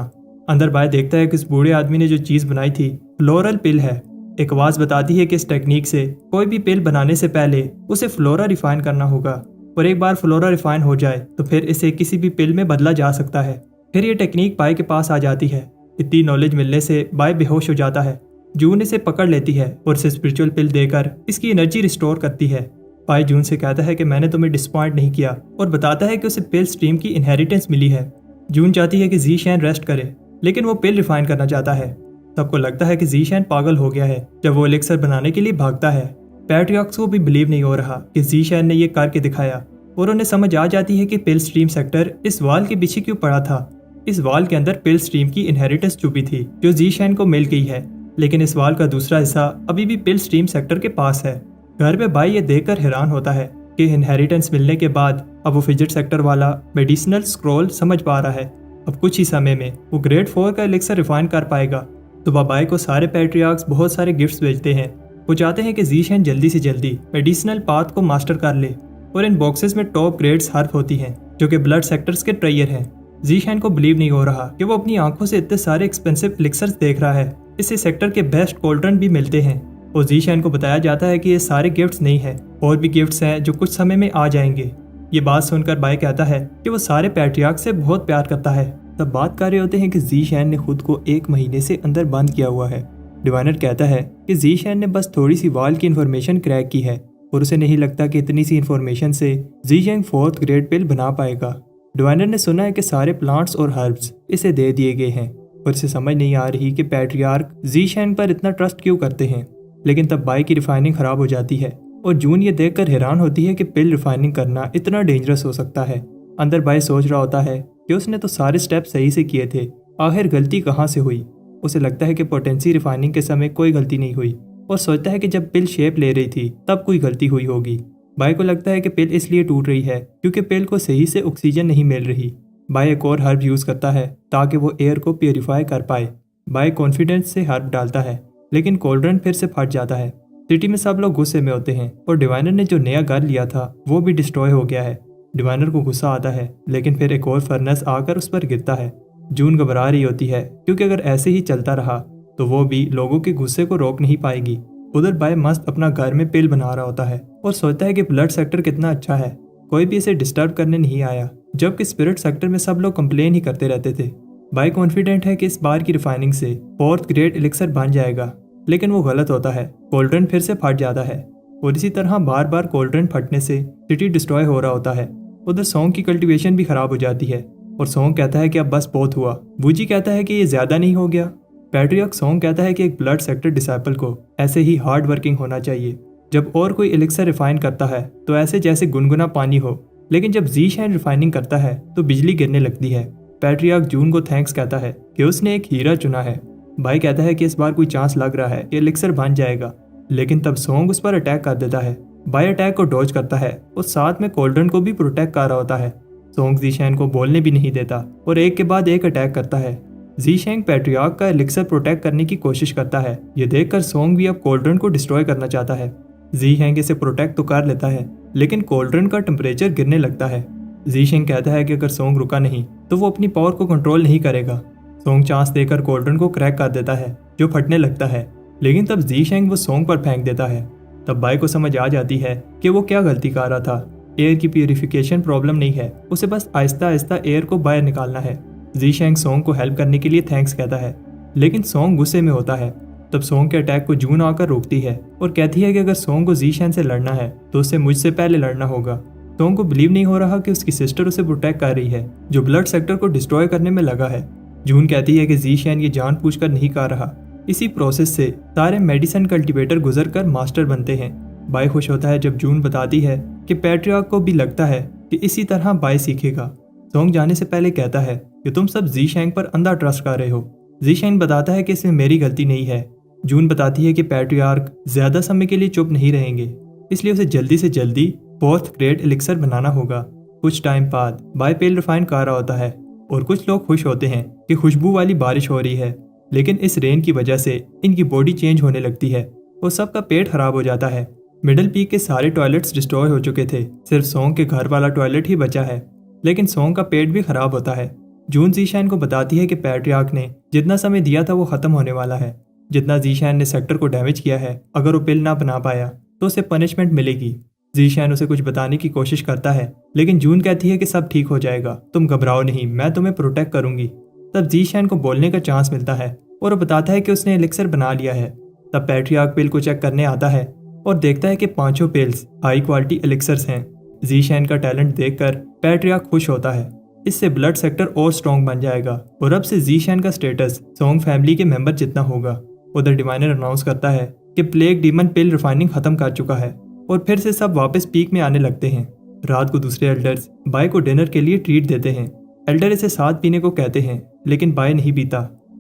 अंदर बाय देखता है कि इस बूढ़े आदमी ने जो चीज बनाई थी फ्लोरल पिल है। एक आवाज बताती है कि इस टेक्निक से कोई भी पिल बनाने से पहले उसे फ्लोरा रिफाइन करना होगा और एक बार फ्लोरा रिफाइन हो जाए तो फिर इसे किसी भी पिल में बदला जा सकता है। फिर ये टेक्निक बाय के पास आ जाती है। इतनी नॉलेज मिलने से बाय बेहोश हो जाता है। जून इसे पकड़ लेती है और इसे स्पिरिचुअल पिल देकर इसकी एनर्जी रिस्टोर करती है। बाय जून से कहता है कि मैंने तुम्हें डिसपॉइंट नहीं किया और बताता है कि उसे पिल स्ट्रीम की इनहेरिटेंस मिली है। जून चाहती है कि जीशैन रेस्ट करे लेकिन वो पिल रिफाइन करना चाहता है। सबको लगता है कि जीशैन पागल हो गया है जब वो एलिक्सर बनाने के लिए भागता है। पैट्रियर्क्स को भी बिलीव नहीं हो रहा कि जीशैन ने ये करके दिखाया और उन्हें समझ आ जाती है कि पिल स्ट्रीम सेक्टर इस वाल के पीछे क्यों पड़ा था। इस वाल के अंदर पिल स्ट्रीम की इनहेरिटेंस छुपी थी जो जीशैन को मिल गई है, लेकिन इस वाल का दूसरा हिस्सा अभी भी पिल स्ट्रीम सेक्टर के पास है। घर में बाई ये देखकर हैरान होता है कि इनहेरिटेंस मिलने के बाद अब वो फिजिट सेक्टर वाला मेडिसिनल स्क्रॉल समझ पा रहा है। अब कुछ ही समय में वो ग्रेड 4 का एलिक्सर रिफाइन कर पाएगा। तो बाबाई को सारे पैट्रियार्क्स बहुत सारे गिफ्ट्स भेजते हैं। वो चाहते हैं कि जीशैन जल्दी से जल्दी मेडिसिनल पाथ को मास्टर कर ले और इन बॉक्सेस में टॉप ग्रेड्स हर्फ होती हैं जो कि ब्लड सेक्टर्स के ट्रेयर हैं। जीशैन को बिलीव नहीं हो रहा कि वो अपनी आंखों से इतने सारे एक्सपेंसिव एलिक्सर्स देख रहा है। इससे सेक्टर के बेस्ट कोल्ड्रन भी मिलते हैं और जीशैन को बताया जाता है कि ये सारे गिफ्ट्स नहीं है, और भी गिफ्ट्स हैं जो कुछ समय में आ जाएंगे। ये बात सुनकर बाय कहता है कि वो सारे पैट्रियार्क से बहुत प्यार करता है। तब बात कर रहे होते हैं कि जीशैन ने खुद को 1 महीने से अंदर बंद किया हुआ है। डिवाइनर कहता है कि जीशैन ने बस थोड़ी सी वाल की इन्फॉर्मेशन क्रैक की है और उसे नहीं लगता कि इतनी सी इन्फॉर्मेशन से जीशैन 4th ग्रेड पिल बना पाएगा। डिवाइनर ने सुना है कि सारे प्लांट्स और हर्ब्स इसे दे दिए गए हैं और इसे समझ नहीं आ रही कि पैट्रियार्क जीशैन पर इतना ट्रस्ट क्यों करते हैं। लेकिन तब बाई की रिफाइनिंग खराब हो जाती है और जून ये देखकर हैरान होती है कि पिल रिफाइनिंग करना इतना डेंजरस हो सकता है। अंदर बाई सोच रहा होता है कि उसने तो सारे स्टेप सही से किए थे, आखिर गलती कहाँ से हुई। उसे लगता है कि पोटेंसी रिफाइनिंग के समय कोई गलती नहीं हुई और सोचता है कि जब पिल शेप ले रही थी तब कोई गलती हुई होगी। बाई को लगता है कि पिल इसलिए टूट रही है क्योंकि पिल को सही से ऑक्सीजन नहीं मिल रही। बाई एक और हर्ब यूज करता है ताकि वो एयर को प्योरीफाई कर पाए। बाई कॉन्फिडेंस से हर्ब डालता है लेकिन कोल्ड्रन फिर से फट जाता है। सिटी में सब लोग गुस्से में होते हैं और डिवाइनर ने जो नया घर लिया था वो भी डिस्ट्रॉय हो गया है। डिवाइनर को गुस्सा आता है लेकिन फिर एक और फर्नेस आकर उस पर गिरता है। जून घबरा रही होती है क्योंकि अगर ऐसे ही चलता रहा तो वो भी लोगों के गुस्से को रोक नहीं पाएगी। उधर बाय मस्त अपना घर में पिल बना रहा होता है और सोचता है कि ब्लड सेक्टर कितना अच्छा है, कोई भी इसे डिस्टर्ब करने नहीं आया, जबकि स्पिरिट सेक्टर में सब लोग कंप्लेन ही करते रहते थे। बाय कॉन्फिडेंट है कि इस बार की रिफाइनिंग से 4th ग्रेड एलिक्सर बन जाएगा, लेकिन वो गलत होता है। कोल्ड्रन फिर से फट जाता है और इसी तरह बार बार कोल्ड्रन फटने से सिटी डिस्ट्रॉय हो रहा होता है। उधर सॉन्ग की कल्टीवेशन भी खराब हो जाती है और सॉन्ग कहता है कि अब बस बहुत हुआ। वूजी कहता है कि ये ज्यादा नहीं हो गया। पैट्रियर्क सॉन्ग कहता है कि एक ब्लड सेक्टर डिसाइपल को ऐसे ही हार्ड वर्किंग होना चाहिए। जब और कोई एलिक्सर रिफाइन करता है तो ऐसे जैसे गुनगुना पानी हो, लेकिन जब जीशैन रिफाइनिंग करता है तो बिजली गिरने लगती है। पैट्रियर्क जून को थैंक्स कहता है कि उसने एक हीरा चुना है। बाई कहता है कि इस बार कोई चांस लग रहा है कि एलिक्सर बन जाएगा, लेकिन तब सॉन्ग उस पर अटैक कर देता है। बाई अटैक को डॉज करता है और साथ में कोल्ड्रन को भी प्रोटेक्ट कर रहा होता है। सॉन्ग जीशैन को बोलने भी नहीं देता और एक के बाद एक अटैक करता है। जीशैंग पैट्रियार्क का एलिक्सर प्रोटेक्ट करने की कोशिश करता है। ये देखकर सॉन्ग भी अब कोल्ड्रन को डिस्ट्रॉय करना चाहता है। जीशैंग इसे प्रोटेक्ट तो कर लेता है लेकिन कोल्ड्रन का टेम्परेचर गिरने लगता है। जीशैंग कहता है कि अगर सॉन्ग रुका नहीं तो वो अपनी पावर को कंट्रोल नहीं करेगा। सॉन्ग चांस देकर कोल्ड्रन को क्रैक कर देता है जो फटने लगता है, लेकिन तब जीशैंग वो सॉन्ग पर फेंक देता है। तब बाई को समझ आ जाती है कि वो क्या गलती कर रहा था। एयर की प्यूरिफिकेशन प्रॉब्लम नहीं है, उसे बस आहिस्ता आहिस्ता एयर को बाहर निकालना है। जीशैंग सॉन्ग को हेल्प करने के लिए थैंक्स कहता है, लेकिन सॉन्ग गुस्से में होता है। तब सॉन्ग के अटैक को जून आकर रोकती है और कहती है कि अगर सॉन्ग को जीशैन से लड़ना है तो उसे मुझसे पहले लड़ना होगा। सॉन्ग को बिलीव नहीं हो रहा कि उसकी सिस्टर उसे प्रोटेक्ट कर रही है जो ब्लड सेक्टर को डिस्ट्रॉय करने में लगा है। जून कहती है कि जीशैन ये जानबूझकर नहीं कर रहा। इसी प्रोसेस से सारे मेडिसिन कल्टीवेटर गुजर कर मास्टर बनते हैं। बाय खुश होता है जब जून बताती है कि पैट्रियार्क को भी लगता है कि इसी तरह बाय सीखेगा। सोंग जाने से पहले कहता है कि तुम सब ज़ीशैंग पर अंधा ट्रस्ट कर रहे हो। ज़ीशैंग बताता है कि इसमें मेरी गलती नहीं है। जून बताती है कि पैट्रियार्क ज्यादा समय के लिए चुप नहीं रहेंगे, इसलिए उसे जल्दी से जल्दी 4th ग्रेड एलिक्सर बनाना होगा। कुछ टाइम बाद बाय पेल रिफाइन कर रहा होता है और कुछ लोग खुश होते हैं कि खुशबू वाली बारिश हो रही है, लेकिन इस रेन की वजह से इनकी बॉडी चेंज होने लगती है और सबका पेट खराब हो जाता है। मिडल पीक के सारे टॉयलेट्स डिस्ट्रॉय हो चुके थे, सिर्फ सोंग के घर वाला टॉयलेट ही बचा है, लेकिन सोंग का पेट भी खराब होता है। जून ज़ीशैन को बताती है कि पैट्रियार्क ने जितना समय दिया था वो खत्म होने वाला है। जितना ज़ीशैन ने सेक्टर को डैमेज किया है, अगर वो पिल ना बना पाया तो उसे पनिशमेंट मिलेगी। ज़ीशैन उसे कुछ बताने की कोशिश करता है, लेकिन जून कहती है कि सब ठीक हो जाएगा, तुम घबराओ नहीं, मैं तुम्हें प्रोटेक्ट करूंगी। तब ज़ीशैन को बोलने का चांस मिलता है और वो बताता है कि उसने एलिक्सर बना लिया है। तब पैट्रियार्क पिल को चेक करने आता है और देखता है कि पांचों पिल्स हाई क्वालिटी एलिक्सर्स हैं। ज़ीशैन का टैलेंट देखकर पैट्रियार्क खुश होता है, इससे ब्लड सेक्टर और स्ट्रॉन्ग बन जाएगा और अब से ज़ीशैन का स्टेटस सोंग फैमिली के मेंबर जितना होगा। उधर डिवाइनर अनाउंस करता है कि प्लेग डीमन पिल रिफाइनिंग खत्म कर चुका है और फिर से सब वापस पीक में आने लगते हैं। रात को दूसरे एल्डर्स बाय को डिनर के लिए ट्रीट देते हैं। एल्डर इसे साथ पीने को कहते हैं, लेकिन बाय नहीं पीता।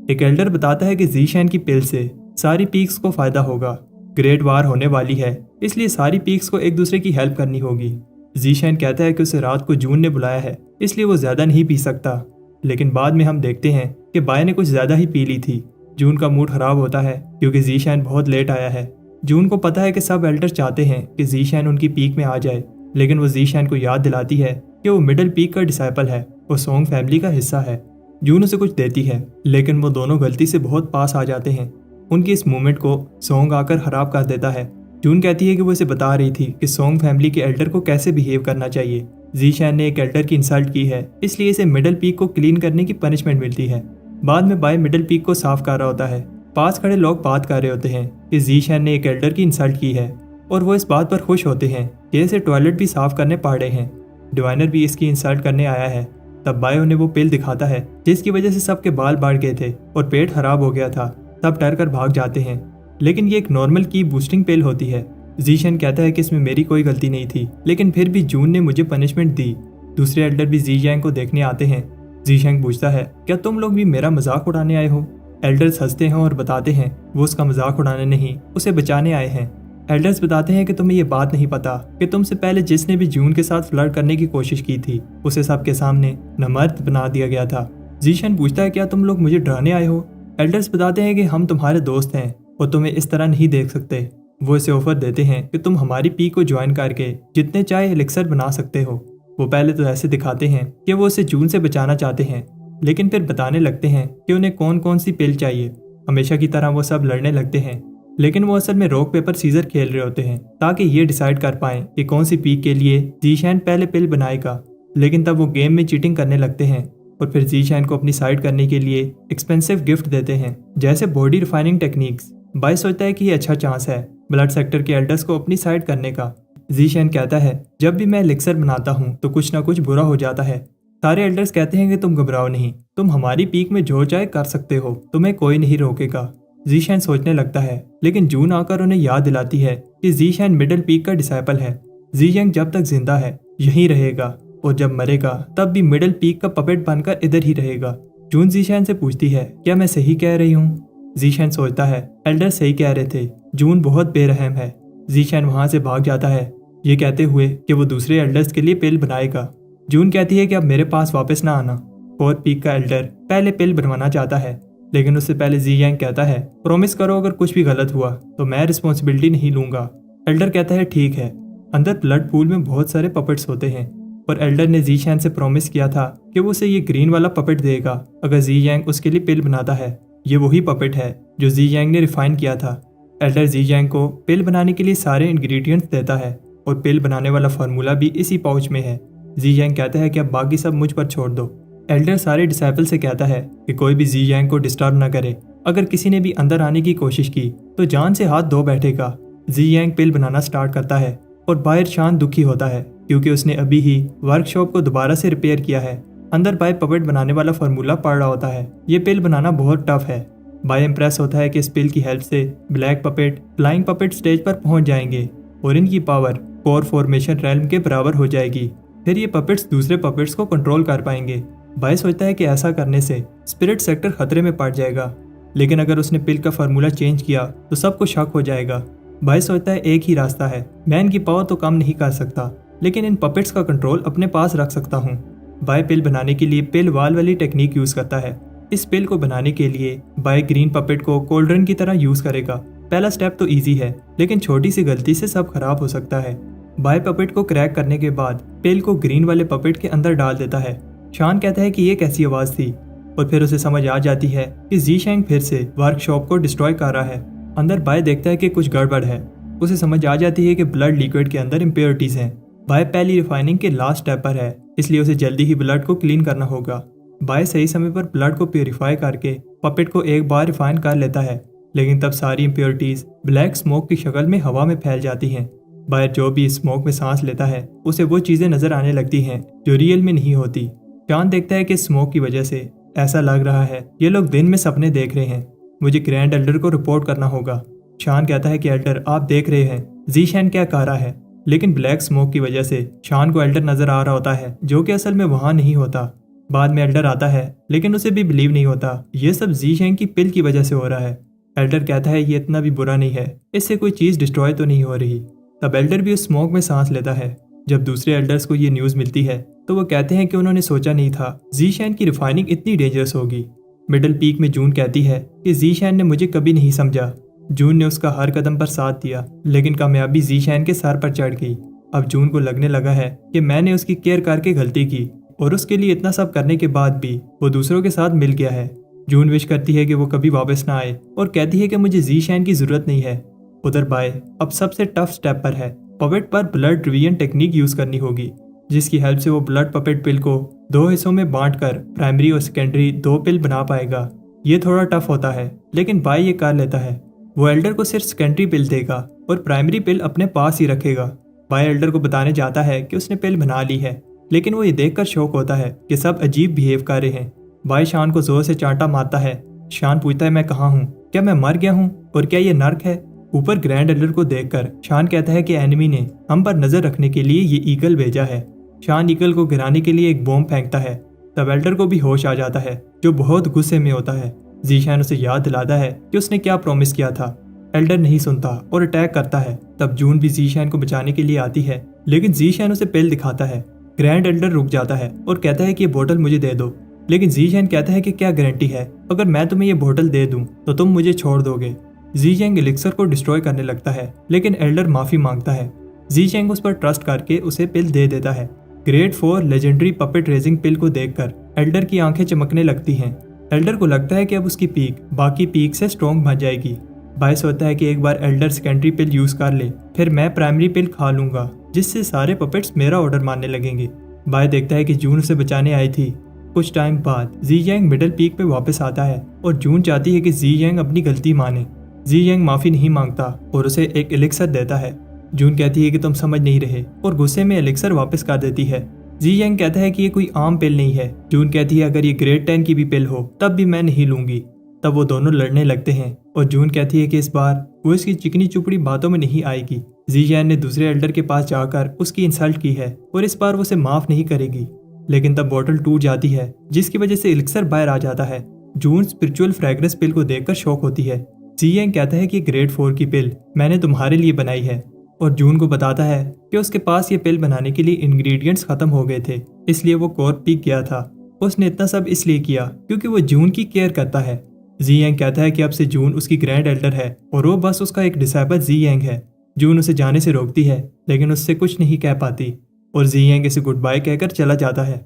एक एल्डर बताता है कि ज़ीशैन की पिल से सारी पीक्स को फायदा होगा। ग्रेट वार होने वाली है, इसलिए सारी पीक्स को एक दूसरे की हेल्प करनी होगी। ज़ीशैन कहता है कि उसे रात को जून ने बुलाया है, इसलिए वो ज्यादा नहीं पी सकता, लेकिन बाद में हम देखते हैं कि बाय ने कुछ ज्यादा ही पी ली थी। जून का मूड खराब होता है क्योंकि ज़ीशैन बहुत लेट आया है। जून को पता है कि सब एल्डर चाहते हैं कि ज़ीशैन उनकी पीक में आ जाए, लेकिन वो ज़ीशैन को याद दिलाती है कि वो मिडिल पीक का डिसाइपल है, वो सोंग फैमिली का हिस्सा है। जून उसे कुछ देती है, लेकिन वो दोनों गलती से बहुत पास आ जाते हैं। उनकी इस मूवमेंट को सोंग आकर खराब कर देता है। जून कहती है कि वो इसे बता रही थी कि सोंग फैमिली के एल्डर को कैसे बिहेव करना चाहिए। ज़ीशैन ने एक एल्डर की इंसल्ट की है, इसलिए इसे मिडिल पीक को क्लीन करने की पनिशमेंट मिलती है। बाद में बाय मिडिल पीक को साफ कर रहा होता है। पास खड़े लोग बात कर रहे होते हैं कि ज़ीशैन ने एक एल्डर की इंसल्ट की है और वो इस बात पर खुश होते हैं कि इसे टॉयलेट भी साफ करने पड़ रहे हैं। डिवाइनर भी इसकी इंसल्ट करने आया है। तब बाय उन्हें वो पिल दिखाता है जिसकी वजह से सबके बाल बढ़ गए थे और पेट खराब हो गया था। सब डर कर भाग जाते हैं, लेकिन ये एक नॉर्मल की बूस्टिंग पिल होती है। ज़ीशैन कहता है कि इसमें मेरी कोई गलती नहीं थी, लेकिन फिर भी जून ने मुझे पनिशमेंट दी। दूसरे एल्डर भी ज़ीशैन को देखने आते हैं। ज़ीशैन पूछता है, क्या तुम लोग भी मेरा मजाक उड़ाने आए हो? एल्डर्स हंसते हैं और बताते हैं वो उसका मजाक उड़ाने नहीं, उसे बचाने आए हैं। एल्डर्स बताते हैं कि तुम्हें ये बात नहीं पता कि तुमसे पहले जिसने भी जून के साथ फ्लर्ट करने की कोशिश की थी उसे सबके सामने नमर्द बना दिया गया था। ज़ीशैन पूछता है, क्या तुम लोग मुझे डराने आए हो? एल्डर्स बताते हैं कि हम तुम्हारे दोस्त हैं और तुम्हें इस तरह नहीं देख सकते। वो इसे ऑफर देते हैं कि तुम हमारी पीक को ज्वाइन करके जितने चाहे एलिक्सर बना सकते हो। वो पहले तो ऐसे दिखाते हैं कि वो उसे जून से बचाना चाहते हैं, लेकिन फिर बताने लगते हैं कि उन्हें कौन कौन सी पिल चाहिए। हमेशा की तरह वो सब लड़ने लगते हैं, लेकिन वो असल में रॉक पेपर सीजर खेल रहे होते हैं ताकि ये डिसाइड कर पाएं कि कौन सी पीक के लिए ज़ीशैन पहले पिल बनाएगा। लेकिन तब वो गेम में चीटिंग करने लगते हैं और फिर ज़ीशैन को अपनी साइड करने के लिए एक्सपेंसिव गिफ्ट देते हैं, जैसे बॉडी रिफाइनिंग टेक्निक्स। बाय सोचता है कि ये अच्छा चांस है ब्लड सेक्टर के एल्डर्स को अपनी साइड करने का। ज़ीशैन कहता है, जब भी मैं एलिक्सर बनाता हूँ तो कुछ ना कुछ बुरा हो जाता है। सारे एल्डर्स कहते हैं कि तुम घबराओ नहीं, तुम हमारी पीक में जो चाहे कर सकते हो, तुम्हें कोई नहीं रोकेगा। ज़ीशैन सोचने लगता है, लेकिन जून आकर उन्हें याद दिलाती है कि ज़ीशैन मिडिल पीक का डिसाइपल है। ज़ीशैन जब तक जिंदा है यहीं रहेगा और जब मरेगा तब भी मिडिल पीक का पपेट बनकर इधर ही रहेगा। जून ज़ीशैन से पूछती है, क्या मैं सही कह रही हूँ? ज़ीशैन सोचता है, एल्डर सही कह रहे थे, जून बहुत बेरहम है। ज़ीशैन वहां से भाग जाता है, ये कहते हुए कि वो दूसरे एल्डर्स के लिए पिल बनाएगा। जून कहती है कि अब मेरे पास वापस ना आना। 4th पीक का एल्डर पहले पिल बनवाना चाहता है, लेकिन उससे पहले ज़ीशैन कहता है, प्रॉमिस करो अगर कुछ भी गलत हुआ तो मैं रिस्पॉन्सिबिलिटी नहीं लूंगा। एल्डर कहता है, ठीक है। अंदर ब्लड पूल में बहुत सारे पपेट्स होते हैं और एल्डर ने ज़ीशैन से प्रॉमिस किया था कि वो उसे ये ग्रीन वाला पपेट देगा अगर ज़ीशैन उसके लिए पिल बनाता है। ये वही पपेट है जो ज़ीशैन ने रिफाइन किया था। एल्डर ज़ीशैन को पिल बनाने के लिए सारे इंग्रेडिएंट्स देता है और पिल बनाने वाला फार्मूला भी इसी पाउच में है। ज़ीशैन कहता है कि अब बाकी सब मुझ पर छोड़ दो। एल्डर सारे डिसाइपल से कहता है कि कोई भी ज़ीशैन को डिस्टर्ब न करे। अगर किसी ने भी अंदर आने की कोशिश की तो जान से हाथ धो बैठेगा। ज़ीशैन पिल बनाना स्टार्ट करता है और बाहर शान दुखी होता है क्योंकि उसने अभी ही वर्कशॉप को दोबारा से रिपेयर किया है। अंदर बाय पपेट बनाने वाला फार्मूला पढ़ रहा होता है। ये पिल बनाना बहुत टफ है। बाय इम्प्रेस होता है कि इस पिल की हेल्प से black puppet flying puppet stage पर पहुंच जाएंगे। और इनकी पावर कोर फॉर्मेशन रेल्म के बराबर हो जाएगी। फिर ये पपेट्स दूसरे पपेट्स को कंट्रोल कर पाएंगे। बाय सोचता है कि ऐसा करने से स्पिरिट सेक्टर खतरे में पड़ जाएगा, लेकिन अगर उसने पिल का फार्मूला चेंज किया तो सबको शक हो जाएगा। बाय सोचता है एक ही रास्ता है, मैं इनकी पावर तो कम नहीं कर सकता, लेकिन इन पपेट्स का कंट्रोल अपने पास रख सकता हूँ। बाय पिल बनाने के लिए पिल वाल वाली टेक्निक यूज करता है। इस पिल को बनाने के लिए बाय ग्रीन पपेट को कोल्ड्रन की तरह यूज करेगा। पहला स्टेप तो इजी है, लेकिन छोटी सी गलती से सब खराब हो सकता है। बाय पपेट को क्रैक करने के बाद पिल को ग्रीन वाले पपेट के अंदर डाल देता है। शान कहता है कि ये कैसी आवाज थी, और फिर उसे समझ आ जाती है कि ज़ीशेंग फिर से वर्कशॉप को डिस्ट्रॉय कर रहा है। अंदर बाय देखता है कि कुछ गड़बड़ है। उसे समझ आ जाती है कि ब्लड लिक्विड के अंदर इम्प्योरिटीज हैं। बाय पहली रिफाइनिंग के लास्ट स्टेप पर है, इसलिए उसे जल्दी ही ब्लड को क्लीन करना होगा। बाय सही समय पर ब्लड को प्योरीफाई करके पपेट को एक बार रिफाइन कर लेता है, लेकिन तब सारी इम्प्योरिटीज ब्लैक स्मोक की शक्ल में हवा में फैल जाती हैं। बाय जो भी स्मोक में सांस लेता है उसे वो चीजें नजर आने लगती हैं जो रियल में नहीं होती। शान देखता है कि स्मोक की वजह से ऐसा लग रहा है ये लोग दिन में सपने देख रहे हैं। मुझे ग्रैंड एल्डर को रिपोर्ट करना होगा। शान कहता है कि एल्डर आप देख रहे हैं ज़ीशेंग क्या कह रहा है, लेकिन ब्लैक स्मोक की वजह से शान को एल्डर नजर आ रहा होता है जो कि असल में वहां नहीं होता। बाद में एल्डर आता है, लेकिन उसे भी बिलीव नहीं होता ये सब ज़ीशेंग की पिल की वजह से हो रहा है। एल्डर कहता है ये इतना भी बुरा नहीं है, इससे कोई चीज डिस्ट्रॉय तो नहीं हो रही। तब एल्डर भी उस स्मोक में सांस लेता है। जब दूसरे एल्डर्स को ये न्यूज मिलती है तो वो कहते हैं कि उन्होंने सोचा नहीं था ज़ीशेंग की रिफाइनिंग इतनी डेंजरस होगी। मिडल पीक में जून कहती है कि ज़ीशेंग ने मुझे कभी नहीं समझा। जून ने उसका हर कदम पर साथ दिया, लेकिन कामयाबी ज़ीशेंग के सर पर चढ़ गई। अब जून को लगने लगा है कि मैंने उसकी केयर करके गलती की, और उसके लिए इतना सब करने के बाद भी वो दूसरों के साथ मिल गया है। जून विश करती है कि वो कभी वापस ना आए और कहती है कि मुझे ज़ीशेंग की जरूरत नहीं है। उधर बाय अब सबसे टफ स्टेप पर है। पपेट पर ब्लड रिवीजन टेक्निक यूज करनी होगी, जिसकी हेल्प से वो ब्लड पपेट पिल को 2 हिस्सों में बांटकर प्राइमरी और सेकेंडरी 2 पिल बना पाएगा। ये थोड़ा टफ होता है, लेकिन बाय ये कर लेता है। वो एल्डर को सिर्फ सेकेंडरी पिल देगा और प्राइमरी पिल अपने पास ही रखेगा। बाय एल्डर को बताने जाता है कि उसने पिल बना ली है, लेकिन वो ये देखकर शौक होता है कि सब अजीब बिहेव कर रहे हैं। बाय शान को जोर से चांटा मारता है। शान पूछता है मैं कहाँ हूँ, क्या मैं मर गया हूँ, और क्या ये नर्क है। ऊपर ग्रैंड एल्डर को देखकर शान कहता है कि एनिमी ने हम पर नजर रखने के लिए ये ईगल भेजा है। शान ईगल को गिराने के लिए एक बॉम्ब फेंकता है। तब एल्डर को भी होश आ जाता है, जो बहुत गुस्से में होता है। ज़ीशेंग उसे याद दिलाता है कि उसने क्या प्रॉमिस किया था। एल्डर नहीं सुनता और अटैक करता है। तब जून भी ज़ीशेंग को बचाने के लिए आती है, लेकिन ज़ीशेंग उसे पिल दिखाता है। ग्रैंड एल्डर रुक जाता है और कहता है कि ये बोतल मुझे दे दो, लेकिन ज़ीशेंग कहता है कि क्या गारंटी है अगर मैं तुम्हें ये बोतल दे दूं तो तुम मुझे छोड़ दोगे। ज़ीशेंग एलिक्सर को डिस्ट्रॉय करने लगता है, लेकिन एल्डर माफी मांगता है। ज़ीशेंग उस पर ट्रस्ट करके उसे पिल दे देता है। ग्रेड 4 लेजेंडरी पपेट रेजिंग पिल को देखकर एल्डर की आंखें चमकने लगती हैं। एल्डर को लगता है कि अब उसकी पीक बाकी पीक से स्ट्रॉन्ग बन जाएगी। बाय सोचता है कि एक बार एल्डर सेकेंडरी पिल यूज कर ले, फिर मैं प्राइमरी पिल खा लूंगा, जिससे सारे पपेट्स मेरा ऑर्डर मानने लगेंगे। बाय देखता है कि जून उसे बचाने आई थी। कुछ टाइम बाद ज़ीशेंग मिडिल पीक पे वापस आता है और जून चाहती है कि ज़ीशेंग अपनी गलती माने। ज़ीशेंग माफी नहीं मांगता और उसे एक एलिक्सर देता है। जून कहती है कि तुम समझ नहीं रहे और गुस्से में एलिक्सर वापस कर देती है। ज़ीशेंग कहता है कि ये कोई आम पिल नहीं है। जून कहती है अगर ये ग्रेड 10 की भी पिल हो तब भी मैं नहीं लूंगी। तब वो दोनों लड़ने लगते हैं और जून कहती है कि इस बार वो इसकी चिकनी चुपड़ी बातों में नहीं आएगी। ज़ीशेंग ने दूसरे एल्डर के पास जाकर उसकी इंसल्ट की है और इस बार वो उसे माफ नहीं करेगी। लेकिन तब बोतल टूट जाती है, जिसकी वजह से एलिक्सर बाहर आ जाता है। जून स्पिरिचुअल फ्रेग्रेंस पिल को देखकर शॉक होती है। ज़ीशेंग कहता है कि ग्रेड 4 की पिल मैंने तुम्हारे लिए बनाई है, और जून को बताता है कि उसके पास ये पिल बनाने के लिए इंग्रेडिएंट्स खत्म हो गए थे, इसलिए वो कोर पीक गया था। उसने इतना सब इसलिए किया क्योंकि वो जून की केयर करता है। ज़ीशेंग कहता है कि अब से जून उसकी ग्रैंड एल्डर है और वो बस उसका एक डिसाइपल ज़ीशेंग है। जून उसे जाने से रोकती है, लेकिन उससे कुछ नहीं कह पाती और ज़ीशेंग इसे गुड बाय कहकर चला जाता है।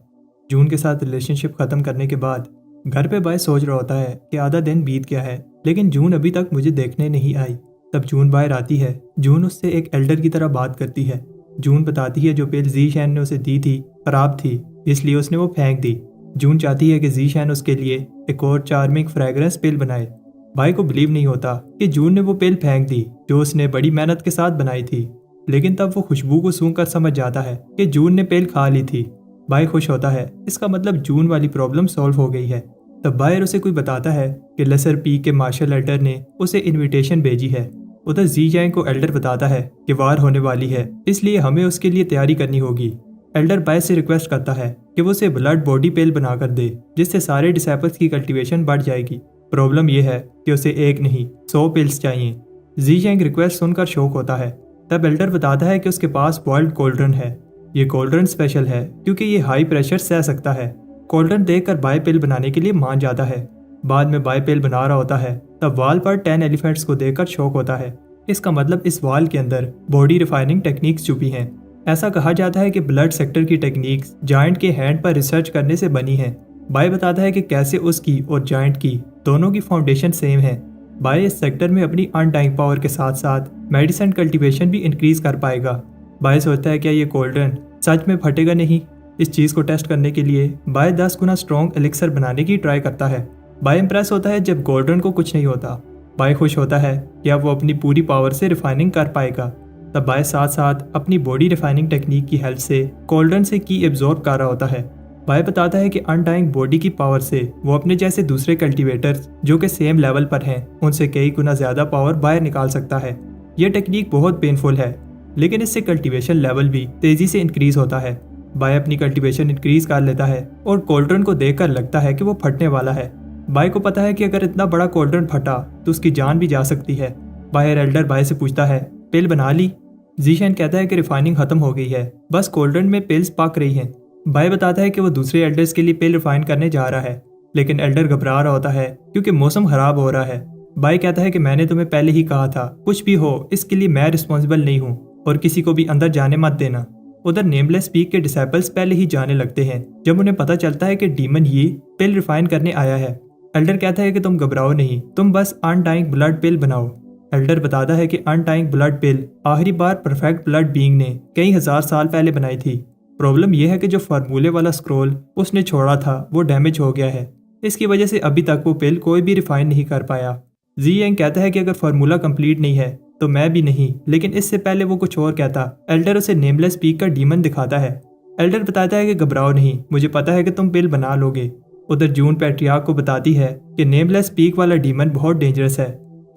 जून के साथ रिलेशनशिप खत्म करने के बाद घर पे बाय सोच रहा होता है कि आधा दिन बीत गया है, लेकिन जून अभी तक मुझे देखने नहीं आई। तब जून बाहर आती है। जून उससे एक एल्डर की तरह बात करती है। जून बताती है जो पिल ज़ीशेंग ने उसे दी थी खराब थी, इसलिए उसने वो फेंक दी। जून चाहती है कि ज़ीशेंग उसके लिए एक और चार्मिंग फ्रेग्रेंस पिल बनाए। बाय को बिलीव नहीं होता कि जून ने वो पिल फेंक दी जो उसने बड़ी मेहनत के साथ बनाई थी, लेकिन तब वो खुशबू को सूंघकर समझ जाता है कि जून ने पिल खा ली थी। बाय खुश होता है, इसका मतलब जून वाली प्रॉब्लम सॉल्व हो गई है। तब बायर उसे कोई बताता है कि लेसर पी के मार्शल एल्डर ने उसे इनविटेशन भेजी है। उधर जी जैंग को एल्डर बताता है कि वार होने वाली है, इसलिए हमें उसके लिए तैयारी करनी होगी। एल्डर बाय से रिक्वेस्ट करता है कि वो उसे ब्लड बॉडी पेल बनाकर दे, जिससे सारे डिसेबल्स की कल्टीवेशन बढ़ जाएगी। प्रॉब्लम यह है कि उसे एक नहीं 100 पिल्स चाहिए। जी जैंग रिक्वेस्ट सुनकर शौक होता है। तब एल्डर बताता है कि उसके पास बॉइल्ड कोल्ड्रन है। ये कोल्ड्रन स्पेशल है क्योंकि ये हाई प्रेशर सह सकता है। कोल्ड्रन देखकर बाय पेल बनाने के लिए मान जाता है। बाद में बाय पेल बना रहा होता है, तब वाल पर 10 एलिफेंट्स को देखकर शौक होता है। इसका मतलब इस वाल के अंदर बॉडी रिफाइनिंग टेक्निक्स छुपी हैं। ऐसा कहा जाता है कि ब्लड सेक्टर की टेक्निक्स जायंट के हैंड पर रिसर्च करने से बनी है। बाय बताता है कि कैसे उसकी और जायंट की दोनों की फाउंडेशन सेम है। बाय इस सेक्टर में अपनी अनडाइंग पावर के साथ साथ मेडिसिन कल्टीवेशन भी इंक्रीज कर पाएगा। बाय सोचता है क्या ये कोल्ड्रन सच में फटेगा नहीं। इस चीज को टेस्ट करने के लिए बाय 10 गुना स्ट्रॉन्ग एलिक्सर बनाने की ट्राई करता है। बाय इंप्रेस होता है जब कोल्ड्रन को कुछ नहीं होता। बाय खुश होता है कि अब वो अपनी पूरी पावर से रिफाइनिंग कर पाएगा। तब बाय साथ साथ अपनी बॉडी रिफाइनिंग टेक्निक की हेल्प से कोल्ड्रन से की एब्जॉर्ब कर रहा होता है। बाय बताता है कि अनडाइंग बॉडी की पावर से वो अपने जैसे दूसरे कल्टीवेटर्स जो कि सेम लेवल पर हैं उनसे कई गुना ज्यादा पावर बाहर निकाल सकता है। यह टेक्निक बहुत पेनफुल है, लेकिन इससे कल्टीवेशन लेवल भी तेजी से इंक्रीज होता है। बाय अपनी कल्टीवेशन इंक्रीज कर लेता है और कोल्ड्रन को देखकर लगता है कि वो फटने वाला है। बाय को पता है कि अगर इतना बड़ा कोल्ड्रन फटा तो उसकी जान भी जा सकती है। बायर एल्डर बाय से पूछता है, पिल बना ली? जीशैन कहता है कि रिफाइनिंग खत्म हो गई है, बस कोल्ड्रन में पिल्स पक रही हैं। बाय बताता है कि वो दूसरे एल्डर्स के लिए पिल रिफाइन करने जा रहा है, लेकिन एल्डर घबरा रहा होता है क्योंकि मौसम खराब हो रहा है। बाय कहता है कि मैंने तुम्हें पहले ही कहा था, कुछ भी हो इसके लिए मैं रिस्पॉन्सिबल नहीं हूँ और किसी को भी अंदर जाने मत देना। उधर नेमलेस पीक के डिसेबल्स पहले ही जाने लगते हैं जब उन्हें पता चलता है कि डीमन ही पिल रिफाइन करने आया है। एल्डर कहता है कि तुम घबराओ नहीं, तुम बस अनडाइंग ब्लड पिल बनाओ। एल्डर बताता है कि अनडाइंग ब्लड पिल आखिरी बार परफेक्ट ब्लड बीइंग ने कई हजार साल पहले बनाई थी। प्रॉब्लम यह है कि जो फार्मूले वाला स्क्रोल उसने छोड़ा था वो डैमेज हो गया है। इसकी वजह से अभी तक वो पिल कोई भी रिफाइन नहीं कर पाया। जी एंग कहता है कि अगर फार्मूला कंप्लीट नहीं है तो मैं भी नहीं, लेकिन इससे पहले वो कुछ और कहता। एल्डर उसे नेमलेस पीक का डीमन दिखाता है। एल्डर बताता है कि घबराओ नहीं, मुझे पता है कि तुम पिल बना लोगे। उधर जून पैट्रियार्क को बताती है कि नेमलेस पीक वाला डीमन बहुत डेंजरस है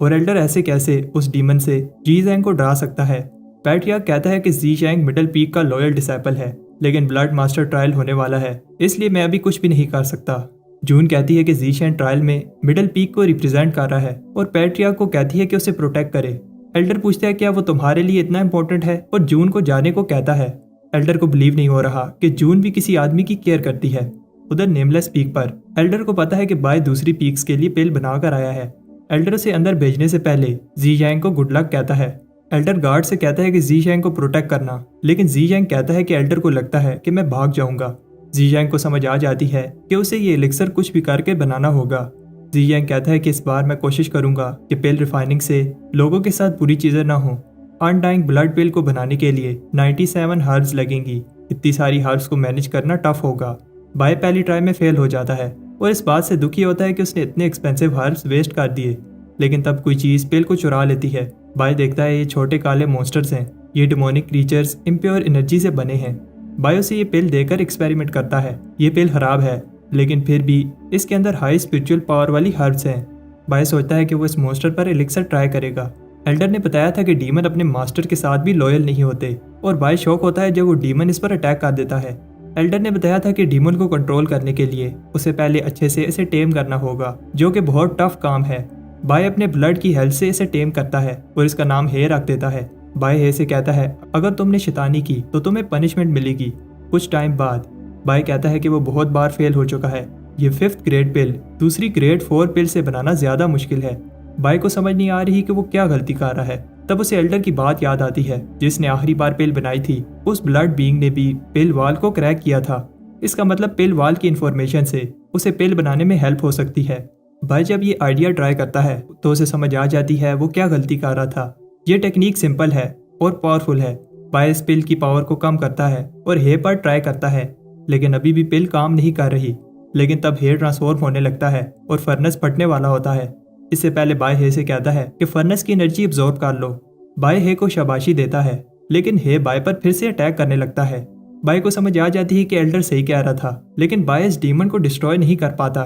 और एल्डर ऐसे कैसे उस डीमन से जी जैंग को डरा सकता है। पैट्रियार्क कहता है कि जी जैंग मिडल पीक का लॉयल डिसेबल है, लेकिन ब्लड मास्टर ट्रायल होने वाला है, इसलिए मैं अभी कुछ भी नहीं कर सकता। जून कहती है कि जी जैंग ट्रायल में मिडल पीक को रिप्रेजेंट कर रहा है और पैट्रियार्क को कहती है कि उसे प्रोटेक्ट करे। एल्डर पूछता है क्या वो तुम्हारे लिए इतना इंपॉर्टेंट है और जून को जाने को कहता है। एल्डर को बिलीव नहीं हो रहा कि जून भी किसी आदमी की केयर करती है। उधर नेमलेस पीक पर एल्डर को पता है कि बाय दूसरी पीक्स के लिए पिल बनाकर आया है। एल्डर उसे अंदर भेजने से पहले जी जैंग को गुड लक कहता है। एल्डर गार्ड से कहता है कि जी जैंग को प्रोटेक्ट करना, लेकिन जी जैंग कहता है कि एल्डर को लगता है कि मैं भाग जाऊंगा। जी जैंग को समझ आ जाती है कि उसे ये एलिक्सर कुछ भी करके बनाना होगा। जी जैंग कहता है कि इस बार मैं कोशिश करूंगा कि पिल रिफाइनिंग से लोगों के साथ बुरी चीजें ना हो। अनडाइंग ब्लड पिल को बनाने के लिए 97 हर्ब्स लगेंगी। इतनी सारी हर्ब्स को मैनेज करना टफ होगा। बाय पहली ट्राई में फेल हो जाता है और इस बात से दुखी होता है कि उसने इतने एक्सपेंसिव हर्ब्स वेस्ट कर दिए। लेकिन तब कोई चीज पिल को चुरा लेती है। बाय देखता है ये छोटे काले मॉन्स्टर्स हैं, ये डिमोनिक क्रीचर्स इम्प्योर एनर्जी से बने हैं। बाय उसे ये पिल देकर एक्सपेरिमेंट करता है। ये पिल खराब है, लेकिन फिर भी इसके अंदर हाई स्पिरिचुअल पावर वाली हर्ब्स हैं। बाय सोचता है कि वो इस मॉन्स्टर पर एलिक्सर ट्राई करेगा। एल्डर ने बताया था कि डीमन अपने मास्टर के साथ भी लॉयल नहीं होते और बाय शॉक होता है जब वो डीमन इस पर अटैक कर देता है। एल्डर ने बताया था कि डीमन को कंट्रोल करने के लिए उसे पहले अच्छे से इसे टेम करना होगा, जो कि बहुत टफ काम है। बाय अपने ब्लड की हेल्प से इसे टेम करता है और इसका नाम हे रख देता है। बाय हे से कहता है अगर तुमने शैतानी की तो तुम्हें पनिशमेंट मिलेगी। कुछ टाइम बाद बाय कहता है कि वो बहुत बार फेल हो चुका है। ये 5th ग्रेड पिल दूसरी ग्रेड 4 पिल से बनाना ज्यादा मुश्किल है। बाय को समझ नहीं आ रही कि वो क्या गलती कर रहा है। तब उसे एल्डर की बात याद आती है जिसने आखिरी बार पिल बनाई थी। उस ब्लड बीइंग ने भी पिल वाल को क्रैक किया था। इसका मतलब पिल वाल की इंफॉर्मेशन से उसे पिल बनाने में हेल्प हो सकती है। बाय जब ये आइडिया ट्राई करता है तो उसे समझ आ जाती है वो क्या गलती कर रहा था। ये टेक्निक सिंपल है और पावरफुल है। बाय इस पिल की पावर को कम करता है और हे पर ट्राई करता है, लेकिन अभी भी पिल काम नहीं कर रही। लेकिन तब हे ट्रांसफॉर्म होने लगता है और फर्नेस फटने वाला होता है। इससे पहले बाय हे से कहता है कि फर्नेस की एनर्जी एब्जॉर्ब कर लो। बाय हे को शाबाशी देता है, लेकिन हे बाय पर फिर से अटैक करने लगता है। बाय को समझ आ जाती है कि एल्डर सही कह रहा था, लेकिन बाय इस डीमन को डिस्ट्रॉय नहीं कर पाता।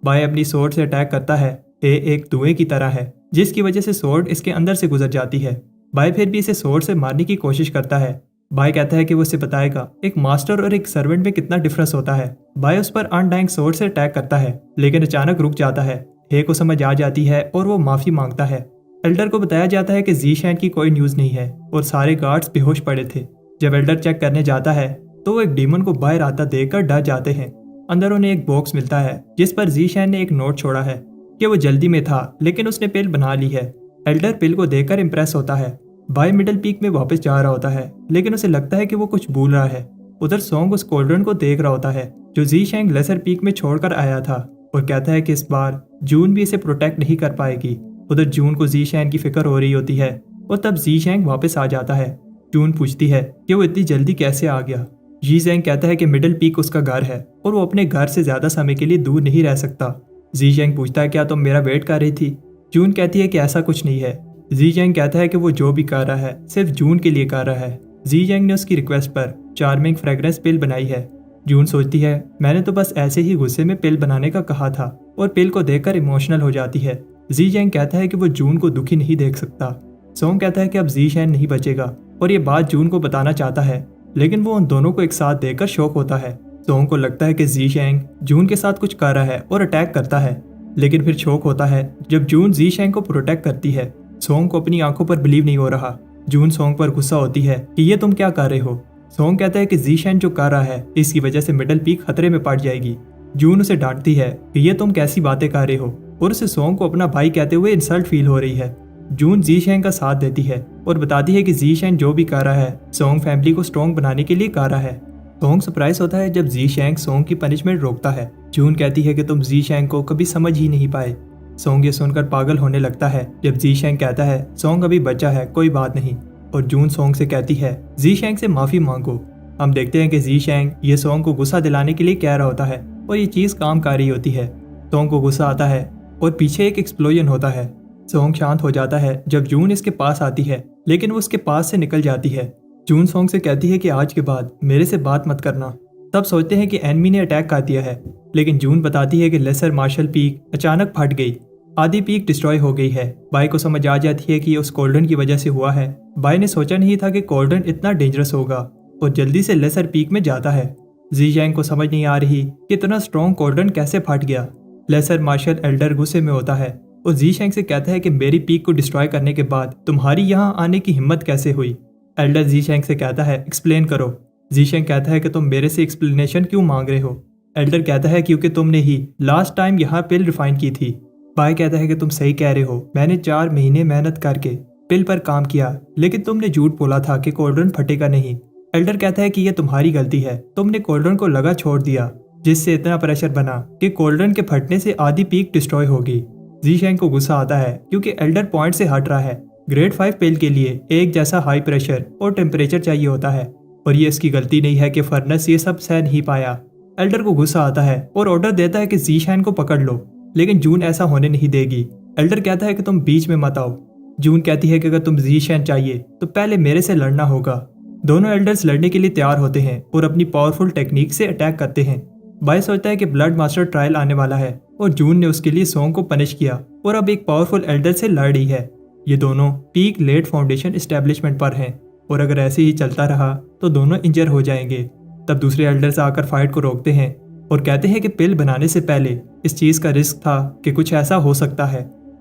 बाय अपनी स्वॉर्ड से अटैक करता है, हे एक धुएं की तरह है जिसकी वजह से सोर्ड इसके अंदर से गुजर जाती है। बाय फिर भी इसे सोर्ड से मारने की कोशिश करता है। बाय कहता है कि वो इसे बताएगा एक मास्टर और एक सर्वेंट में कितना डिफरेंस होता है। बाय उस पर अनडाइंग सोर्ड से अटैक करता है लेकिन अचानक रुक जाता है। हे को समझ आ जाती है और वो माफी मांगता है। एल्डर को बताया जाता है कि ज़ीशैन की कोई न्यूज नहीं है और सारे गार्ड्स बेहोश पड़े थे। जब एल्डर चेक करने जाता है तो वो एक डीमन को बाहर आता देखकर डर जाते हैं। अंदर उन्हें एक बॉक्स मिलता है जिस पर ज़ीशैन ने एक नोट छोड़ा है कि वो जल्दी में था लेकिन उसने पिल बना ली है। एल्डर पिल को देखकर इम्प्रेस होता है। बाय मिडल पीक में वापस जा रहा होता है लेकिन उसे लगता है कि वो कुछ भूल रहा है। उधर सोंग उस कोल्ड्रन को देख रहा होता है जो ज़ीशैन लेसर पीक में छोड़कर आया था और कहता है कि इस बार जून भी इसे प्रोटेक्ट नहीं कर पाएगी। उधर जून को ज़ीशैन की फिक्र हो रही होती है और तब ज़ीशैन वापस आ जाता है। जून पूछती है कि वो इतनी जल्दी कैसे आ गया। ज़ीशैन कहता है कि मिडल पीक उसका घर है और वो अपने घर से ज्यादा समय के लिए दूर नहीं रह सकता। ज़ीशैन पूछता है क्या तुम मेरा वेट कर रही थी। जून कहती है कि ऐसा कुछ नहीं है। ज़ीशैन कहता है कि वो जो भी कर रहा है सिर्फ जून के लिए कर रहा है। ज़ीशैन ने उसकी रिक्वेस्ट पर चार्मिंग फ्रेग्रेंस पिल बनाई है। जून सोचती है मैंने तो बस ऐसे ही गुस्से में पिल बनाने का कहा था और पिल को देखकर इमोशनल हो जाती है। ज़ीशैन कहता है कि वो जून को दुखी नहीं देख सकता। सोंग कहता है कि अब ज़ीशैन नहीं बचेगा और ये बात जून को बताना चाहता है लेकिन वो उन दोनों को एक साथ देखकर शौक होता है। सोंग को लगता है कि ज़ीशैन जून के साथ कुछ कर रहा है और अटैक करता है लेकिन फिर शौक होता है जब जून ज़ीशैन को प्रोटेक्ट करती है। सोंग को अपनी आंखों पर बिलीव नहीं हो रहा। जून सोंग पर गुस्सा होती है कि ये तुम क्या कर रहे हो। सोंग कहता है कि ज़ीशैन जो कर रहा है इसकी वजह से मिडल पीक खतरे में पड़ जाएगी। जून उसे डांटती है कि ये तुम कैसी बातें कर रहे हो और उसे सोंग को अपना भाई कहते हुए इंसल्ट फील हो रही है। जून ज़ीशैन का साथ देती है और बताती है कि ज़ीशैन जो भी कर रहा है सोंग फैमिली को स्ट्रॉन्ग बनाने के लिए कर रहा है। सोंग सरप्राइज होता है जब ज़ीशैन सोंग की पनिशमेंट रोकता है। जून कहती है कि तुम ज़ीशैन को कभी समझ ही नहीं पाए। सोंग ये सुनकर पागल होने लगता है जब ज़ीशैन कहता है सोंग अभी बच्चा है कोई बात नहीं और जून सोंग से कहती है ज़ीशैन से माफी मांगो। हम देखते हैं कि ज़ीशैन ये सोंग को गुस्सा दिलाने के लिए कह रहा होता है और ये चीज काम कर रही होती है। सोंग को गुस्सा आता है और पीछे एक एक्सप्लोजन होता है। सोंग शांत हो जाता है जब जून इसके पास आती है लेकिन वो उसके पास से निकल जाती है। जून सोंग से कहती है कि आज के बाद मेरे से बात मत करना। तब सोचते हैं कि एनमी ने अटैक कर दिया है लेकिन जून बताती है कि लेसर मार्शल पीक अचानक फट गई, आधी पीक डिस्ट्रॉय हो गई है। बाय को समझ आ जाती है कि ये उस कोल्डन की वजह से हुआ है। बाय ने सोचा नहीं था कि कोल्डन इतना डेंजरस होगा और जल्दी से लेसर पीक में जाता है। ज़ीशैन को समझ नहीं आ रही कि इतना स्ट्रॉन्ग कोल्डन कैसे फट गया। लेसर मार्शल एल्डर गुस्से में होता है और ज़ीशैन से कहता है कि मेरी पीक को डिस्ट्रॉय करने के बाद तुम्हारी यहाँ आने की हिम्मत कैसे हुई। एल्डर ज़ीशैन से कहता है एक्सप्लेन करो। ज़ीशैन कहता है कि तुम मेरे से एक्सप्लेनेशन क्यों मांग रहे हो। एल्डर कहता है क्योंकि तुमने ही लास्ट टाइम यहाँ पिल रिफाइन की थी। बाय कहता है कि तुम सही कह रहे हो, मैंने 4 महीने मेहनत करके पिल पर काम किया लेकिन तुमने झूठ बोला था कि कोल्डन फटेगा नहीं। एल्डर कहता है कि यह तुम्हारी गलती है, तुमने कोल्डन को लगा छोड़ दिया जिससे इतना प्रेशर बना कि कोल्डन के फटने से आधी पीक डिस्ट्रॉय होगी। ज़ीशैन को गुस्सा आता है क्योंकि एल्डर पॉइंट से हट रहा है। ग्रेड 5 पिल के लिए एक जैसा हाई प्रेशर और टेम्परेचर चाहिए होता है और ये इसकी गलती नहीं है कि फर्नेस ये सब सह नहीं पाया। एल्डर को गुस्सा आता है और ऑर्डर देता है कि ज़ीशैन को पकड़ लो लेकिन जून ऐसा होने नहीं देगी। एल्डर कहता है कि तुम बीच में मत आओ। जून कहती है कि अगर तुम ज़ीशैन चाहिए तो पहले मेरे से लड़ना होगा। दोनों एल्डर्स लड़ने के लिए तैयार होते हैं और अपनी पावरफुल टेक्निक से अटैक करते हैं। बाय सोचता है कि ब्लड मास्टर ट्रायल आने वाला है और जून ने उसके लिए सोंग को पनिश किया और अब एक पावरफुल एल्डर से लड़ रही है। ये दोनों पीक लेट फाउंडेशन एस्टेब्लिशमेंट पर हैं और अगर ऐसे ही चलता रहा तो दोनों इंजर हो जाएंगे। तब दूसरे एल्डर्स आकर फाइट को रोकते हैं और कहते हैं कि पिल बनाने से पहले इस चीज का रिस्क था कि कुछ ऐसा हो सकता है।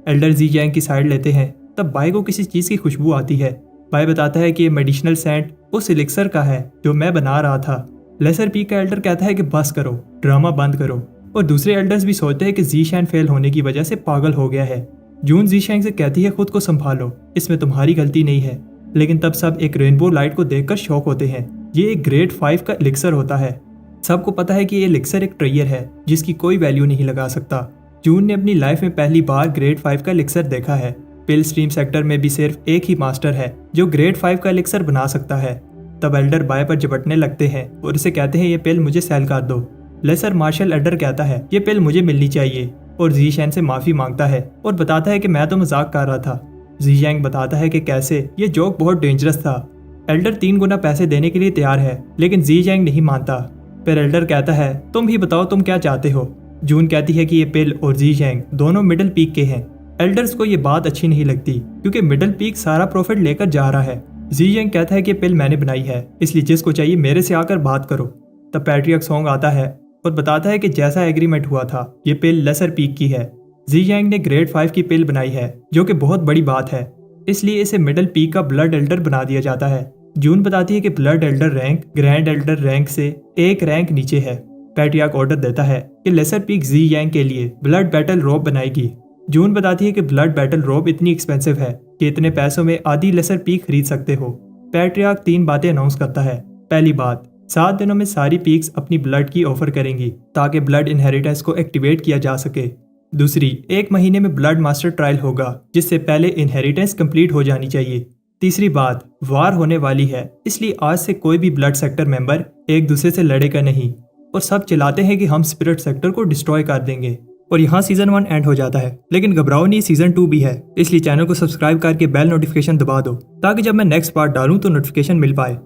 एल्डर ज़ीशैन की साइड लेते हैं। तब बाय को किसी चीज की खुशबू आती है। बाय बताता है कि ये मेडिसिनल सेंट उस एलिक्सर का है जो मैं बना रहा था। लेसर पीक का एल्डर कहता है कि बस करो, ड्रामा बंद करो और दूसरे एल्डर्स भी सोचते हैं कि ज़ीशैन फेल होने की वजह से पागल हो गया है। जून ज़ीशैन से कहती है खुद को संभालो, इसमें तुम्हारी गलती नहीं है। लेकिन तब सब एक रेनबो लाइट को देखकर शॉक होते हैं। ये एक ग्रेड 5 का एलिक्सर होता है। सबको पता है कि ये एलिक्सर एक ट्रेयर है जिसकी कोई वैल्यू नहीं लगा सकता। जून ने अपनी लाइफ में पहली बार ग्रेड 5 का एलिक्सर देखा है। पिल स्ट्रीम सेक्टर में भी सिर्फ एक ही मास्टर है जो ग्रेड 5 का एलिक्सर बना सकता है। तब एल्डर बाय पर झपटने लगते हैं और इसे कहते हैं ये पिल मुझे सेल कर दो। लेसर मार्शल एल्डर कहता है ये पिल मुझे मिलनी चाहिए और ज़ीशैन से माफी मांगता है और बताता है कि मैं तो मजाक कर रहा था। ज़ीशैन बताता है कि कैसे ये जोक बहुत डेंजरस था। एल्डर 3 गुना पैसे देने के लिए तैयार है लेकिन ज़ीशैन नहीं मानता। फिर एल्डर कहता है तुम ही बताओ तुम क्या चाहते हो। जून कहती है कि ये पिल और जी यंग दोनों मिडिल पीक के हैं। एल्डर्स को ये बात अच्छी नहीं लगती क्योंकि मिडिल पीक सारा प्रॉफिट लेकर जा रहा है। जी यंग कहता है कि पिल मैंने बनाई है, इसलिए जिसको चाहिए मेरे से आकर बात करो। तब पैट्रियर्क सॉन्ग आता है और बताता है कि जैसा एग्रीमेंट हुआ था ये पिल लेसर पीक की है। जी यंग ने ग्रेड 5 की पिल बनाई है जो कि बहुत बड़ी बात है, इसलिए इसे मिडिल पीक का ब्लड एल्डर बना दिया जाता है। जून बताती है कि blood Elder rank grand Elder rank से एक रैंक नीचे है। पैट्रियर्क ऑर्डर देता है कि लेसर पीक जी यंग के लिए ब्लड बैटल रोब बनाएगी। जून बताती है कि ब्लड बैटल रोब इतनी एक्सपेंसिव है कि इतने पैसों में आधी लेसर पीक खरीद सकते हो। पैट्रियर्क 3 बातें अनाउंस करता है। पहली बात, 7 दिनों में सारी पीक्स अपनी ब्लड की ऑफर करेंगी ताकि ब्लड इनहेरिटेंस को एक्टिवेट किया जा सके। दूसरी, 1 महीने में ब्लड मास्टर ट्रायल होगा जिससे पहले इनहेरिटेंस कंप्लीट हो जानी चाहिए। तीसरी बात, वार होने वाली है, इसलिए आज से कोई भी ब्लड सेक्टर मेंबर एक दूसरे से लड़ेगा नहीं और सब चिल्लाते हैं कि हम स्पिरिट सेक्टर को डिस्ट्रॉय कर देंगे। और यहाँ सीजन 1 एंड हो जाता है, लेकिन घबराओ नहीं, सीजन 2 भी है, इसलिए चैनल को सब्सक्राइब करके बेल नोटिफिकेशन दबा दो ताकि जब मैं नेक्स्ट पार्ट डालूं तो नोटिफिकेशन मिल पाए।